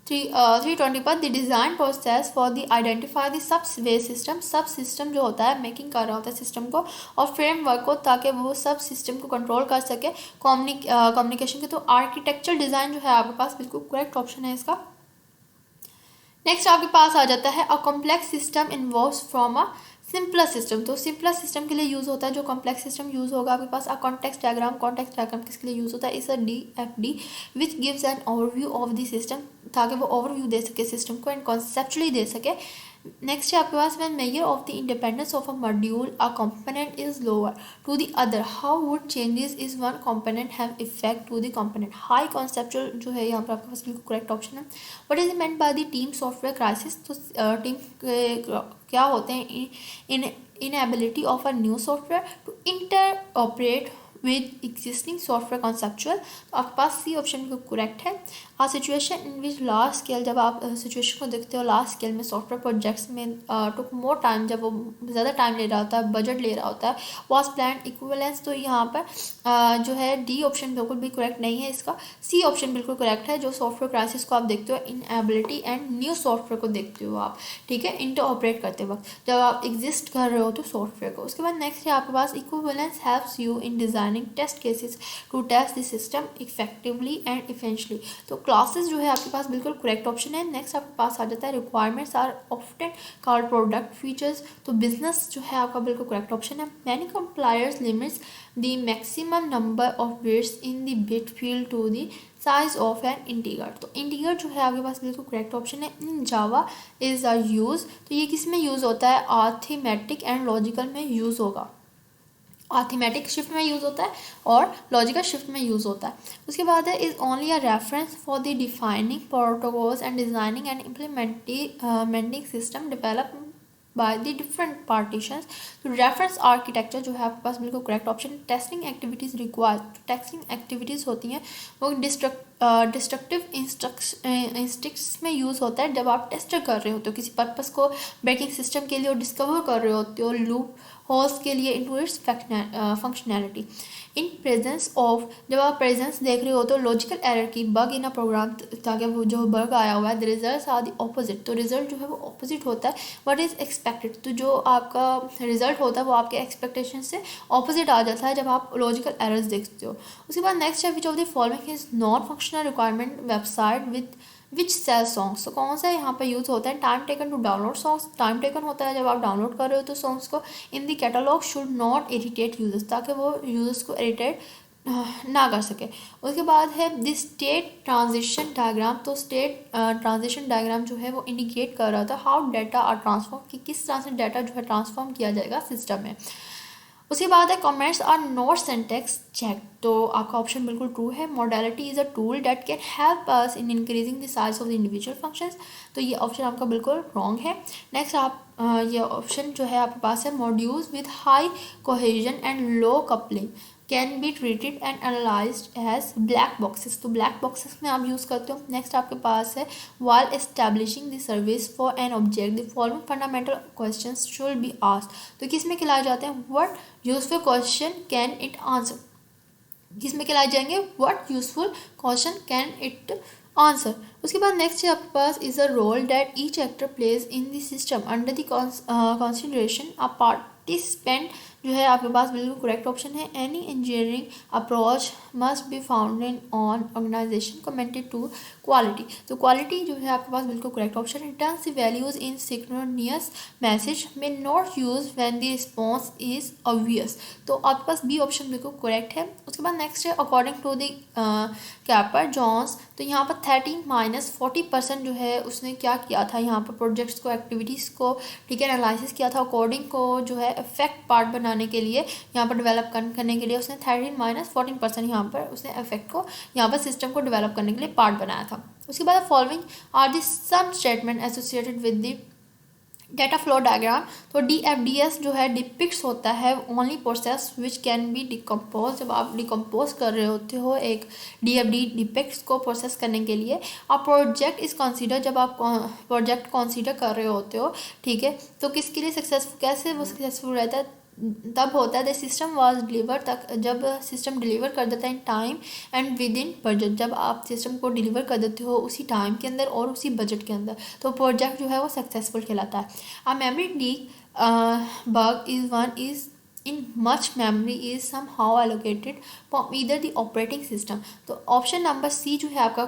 320 पर the design process for the identify the sub way system. सब सिस्टम जो होता है मेकिंग कर रहा होता है सिस्टम को और फ्रेमवर्क को, ताकि वो सब सिस्टम को कंट्रोल कर सके कम्युनिकेशन के। तो आर्किटेक्चर डिज़ाइन जो है आपके पास बिल्कुल करेक्ट ऑप्शन है इसका। नेक्स्ट आपके पास आ जाता है a complex system involves from a simpler system. तो सिंपलर सिस्टम के लिए यूज़ होता है जो कॉम्प्लेक्स सिस्टम यूज़ होगा आपके पास। अ कॉन्टेक्स्ट डायग्राम किसके लिए यूज़ होता है, इस DFD which gives an overview of the system, ताकि वो ओवरव्यू दे सके सिस्टम को एंड कॉन्सेप्चुअली दे सके। नेक्स्ट है आपके पास when measure of the independence of a module a component is lower to the other how would changes is one component have effect to the component. High conceptual जो है यहाँ पर आपके पास बिल्कुल करेक्ट ऑप्शन है। What is meant by the term software crisis. तो term क्या होते हैं, inability of a new software to interoperate with existing software conceptual, तो आपके पास सी ऑप्शन बिल्कुल करेक्ट है। A situation in which large scale, जब आप सिचुएशन को देखते हो लार्ज स्केल में सॉफ्टवेयर प्रोजेक्ट्स में टुक मोर टाइम, जब वो ज़्यादा टाइम ले रहा होता है, बजट ले रहा होता है, वॉज प्लान इक्विवेलेंस, तो यहाँ पर जो है डी ऑप्शन बिल्कुल भी करेक्ट नहीं है, इसका सी ऑप्शन बिल्कुल करेक्ट है। जो सॉफ्टवेयर क्राइसिस को आप देखते हो इनएबिलिटी एंड न्यू सॉफ्टवेयर को देखते हो आप, ठीक है, इंटर ऑपरेट करते वक्त जब आप एग्जिस्ट कर रहे हो तो सॉफ्टवेयर को। उसके बाद नेक्स्ट है आपके पास equivalence helps you in designing test cases to test the system effectively and efficiently, तो क्लासेस जो है आपके पास बिल्कुल करेक्ट ऑप्शन है। नेक्स्ट आपके पास आ जाता है requirements are often called product features, तो बिजनेस जो है आपका बिल्कुल करेक्ट ऑप्शन है। Many compilers limits the maximum number of bits in the bit field to the size of an integer, तो इंटीगर जो है आपके पास बिल्कुल करेक्ट ऑप्शन है। इन जावा इज अ यूज, तो ये किस में यूज़ होता है, अरिथमेटिक एंड लॉजिकल में यूज़ होगा, अरिथमेटिक शिफ्ट में यूज़ होता है और लॉजिकल शिफ्ट में यूज़ होता है। उसके बाद है is only a reference for the defining protocols and designing and implementing system develop by the different partitions, तो रेफरेंस आर्किटेक्चर जो है आपके पास बिल्कुल correct option. Testing activities required, testing activities होती हैं वो डिस्ट्रक्टिव इंस्टिक्ट्स में यूज़ होता है, जब आप टेस्ट कर रहे होते हो किसी पर्पस को ब्रेकिंग सिस्टम के लिए और डिस्कवर कर रहे होते हो लूप होल्स के लिए into its functionality. In presence of, जब आप प्रेजेंस देख रहे हो तो लॉजिकल एरर की बग इन अ प्रोग्राम, ताकि वो जो बग आया हुआ है the result are the opposite, तो रिजल्ट जो है वो ऑपोजिट होता है व्हाट इज़ एक्सपेक्टेड, तो जो आपका रिजल्ट होता है वो आपके एक्सपेक्टेशन से ऑपोजिट आ जाता है जब आप लॉजिकल एरर्स देखते हो। उसके बाद नेक्स्ट है which of the following is non functional requirement website with which sell songs, तो कौन सा यहाँ पर यूज़ होता है। Time taken to download songs, time taken होता है जब आप डाउनलोड कर रहे हो तो सॉन्ग्स को। In the catalogue should not irritate users, ताकि वो यूजर्स को इरिटेट ना कर सके। उसके बाद है द स्टेट ट्रांजिशन डायग्राम, तो स्टेट ट्रांजिशन डायग्राम जो है वो इंडिकेट कर रहा था हाउ डाटा आर ट्रांसफॉर्म, कि किस तरह से डाटा जो है ट्रांसफॉर्म किया जाएगा सिस्टम में। उसके बाद है comments are not syntax check, तो आपका ऑप्शन बिल्कुल ट्रू है। Modality is a tool that can help us in increasing the size of the individual functions, तो ये ऑप्शन आपका बिल्कुल रॉन्ग है। नेक्स्ट आप ये ऑप्शन जो है आपके पास है modules with high cohesion and low coupling can be treated and analysed as black boxes, तो ब्लैक बॉक्सेस में आप यूज़ करते हो। नेक्स्ट आपके पास है while establishing the service for an object the following fundamental questions should be asked, तो किस में खिलाए जाते हैं what useful question can it answer, किसमें खिलाए जाएंगे what useful question can it answer. उसके बाद नेक्स्ट है आपके पास is a role that each actor plays in the system under the consideration a participant, जो है आपके पास बिल्कुल करेक्ट ऑप्शन है। Any engineering approach must be founded on organization commented to quality, तो क्वालिटी जो है आपके पास बिल्कुल करेक्ट ऑप्शन है। Returns the values in synchronous message में not use when the response is obvious, तो आपके पास बी ऑप्शन बिल्कुल करेक्ट है। उसके बाद नेक्स्ट है अकॉर्डिंग टू द कैपर जॉन्स, तो यहाँ पर 13-40% जो है उसने क्या किया था, यहाँ पर प्रोजेक्ट्स को एक्टिविटीज़ को ठीक है एनालिसिस किया था अकॉर्डिंग को जो है इफेक्ट पार्ट बनाने के लिए, यहाँ पर डेवलप करने के लिए उसने 13-14% यहाँ पर उसने इफेक्ट को यहाँ पर सिस्टम को डेवलप करने के लिए पार्ट बनाया था। उसके बाद following are the some statement associated with the data flow diagram, तो DFDS जो है डिपिक्ट्स होता है only process which can be decompose, जब आप डिकम्पोज कर रहे होते हो एक DFD डिपिक्ट्स को प्रोसेस करने के लिए। आप प्रोजेक्ट इज कंसीडर, जब आप प्रोजेक्ट कंसीडर कर रहे होते हो ठीक है, तो किसके लिए सक्सेसफुल, कैसे वो सक्सेसफुल रहता है, तब होता है द सिस्टम वाज डिलीवर तक, जब सिस्टम डिलीवर कर देता है in time and with in budget, जब आप सिस्टम को डिलीवर कर देते हो उसी टाइम के अंदर और उसी बजट के अंदर, तो प्रोजेक्ट जो है वो सक्सेसफुल कहलाता है। A memory leak bug is one is in much memory is somehow allocated from either the operating system, तो ऑप्शन नंबर सी जो है आपका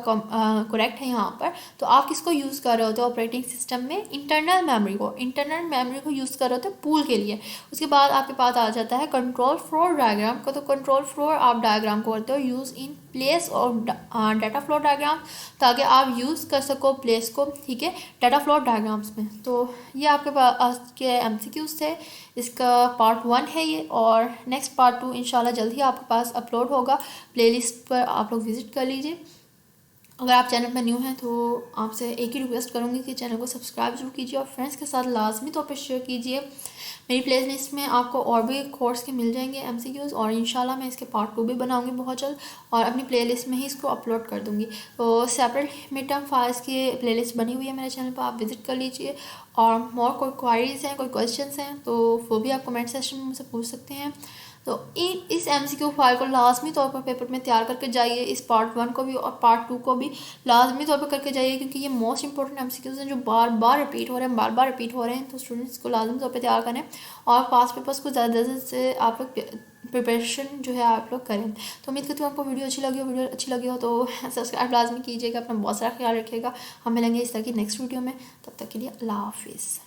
करेक्ट है यहाँ पर। तो आप किसको यूज़ कर रहे होते हो ऑपरेटिंग सिस्टम में, इंटरनल मेमोरी को यूज़ कर रहे होते हैं पूल के लिए। उसके बाद आपके पास आ जाता है कंट्रोल फ्लो डायग्राम का, तो कंट्रोल फ्लो आप डायग्राम को करते हो यूज़ इन प्लेस और डाटा फ्लो डायग्राम, ताकि आप यूज़ कर सको प्लेस को ठीक है डाटा फ्लो डायग्राम्स में। तो ये आपके पास के MCQs थे, इसका पार्ट 1 है ये, और नेक्स्ट पार्ट 2 इंशाल्लाह जल्द ही आपके पास अपलोड होगा, प्लेलिस्ट पर आप लोग विज़िट कर लीजिए। अगर आप चैनल में न्यू हैं तो आपसे एक ही रिक्वेस्ट करूँगी कि चैनल को सब्सक्राइब जरूर कीजिए और फ्रेंड्स के साथ लाजमी तौर पर शेयर कीजिए। मेरी प्ले लिस्ट में आपको और भी कोर्स के मिल जाएंगे MCQs, और इंशाल्लाह मैं इसके पार्ट 2 भी बनाऊंगी बहुत जल्द और अपनी प्ले लिस्ट में ही इसको अपलोड कर दूंगी। तो सेपरेट मिड टर्म फाइल्स की प्ले लिस्ट बनी हुई है मेरे चैनल पर, आप विजिट कर लीजिए। और मोर कोई क्वारीज हैं, कोई क्वेश्चंस हैं तो वो भी आप कमेंट सेक्शन में मुझसे पूछ सकते हैं। तो इस MCQ फाइल को लाजमी तौर पर पेपर में तैयार करके जाइए, इस पार्ट 1 को भी और पार्ट 2 को भी लाजमी तौर पर करके जाइए, क्योंकि ये मोस्ट इंपॉर्टेंट MCQs हैं जो बार बार रिपीट हो रहे हैं, बार बार रिपीट हो रहे हैं। तो स्टूडेंट्स को लाजमी तौर पर तैयार करें और पास पेपर्स को ज़्यादा से आप लोग प्रिपरेशन जो है आप लोग करें। तो उम्मीद करती हूँ आपको वीडियो अच्छी लगी हो तो सब्सक्राइब लाजमी कीजिएगा। अपना बहुत सारा ख्याल रखिएगा। हम मिलेंगे इस तरह की नेक्स्ट वीडियो में, तब तक के लिए अल्लाह हाफिज़।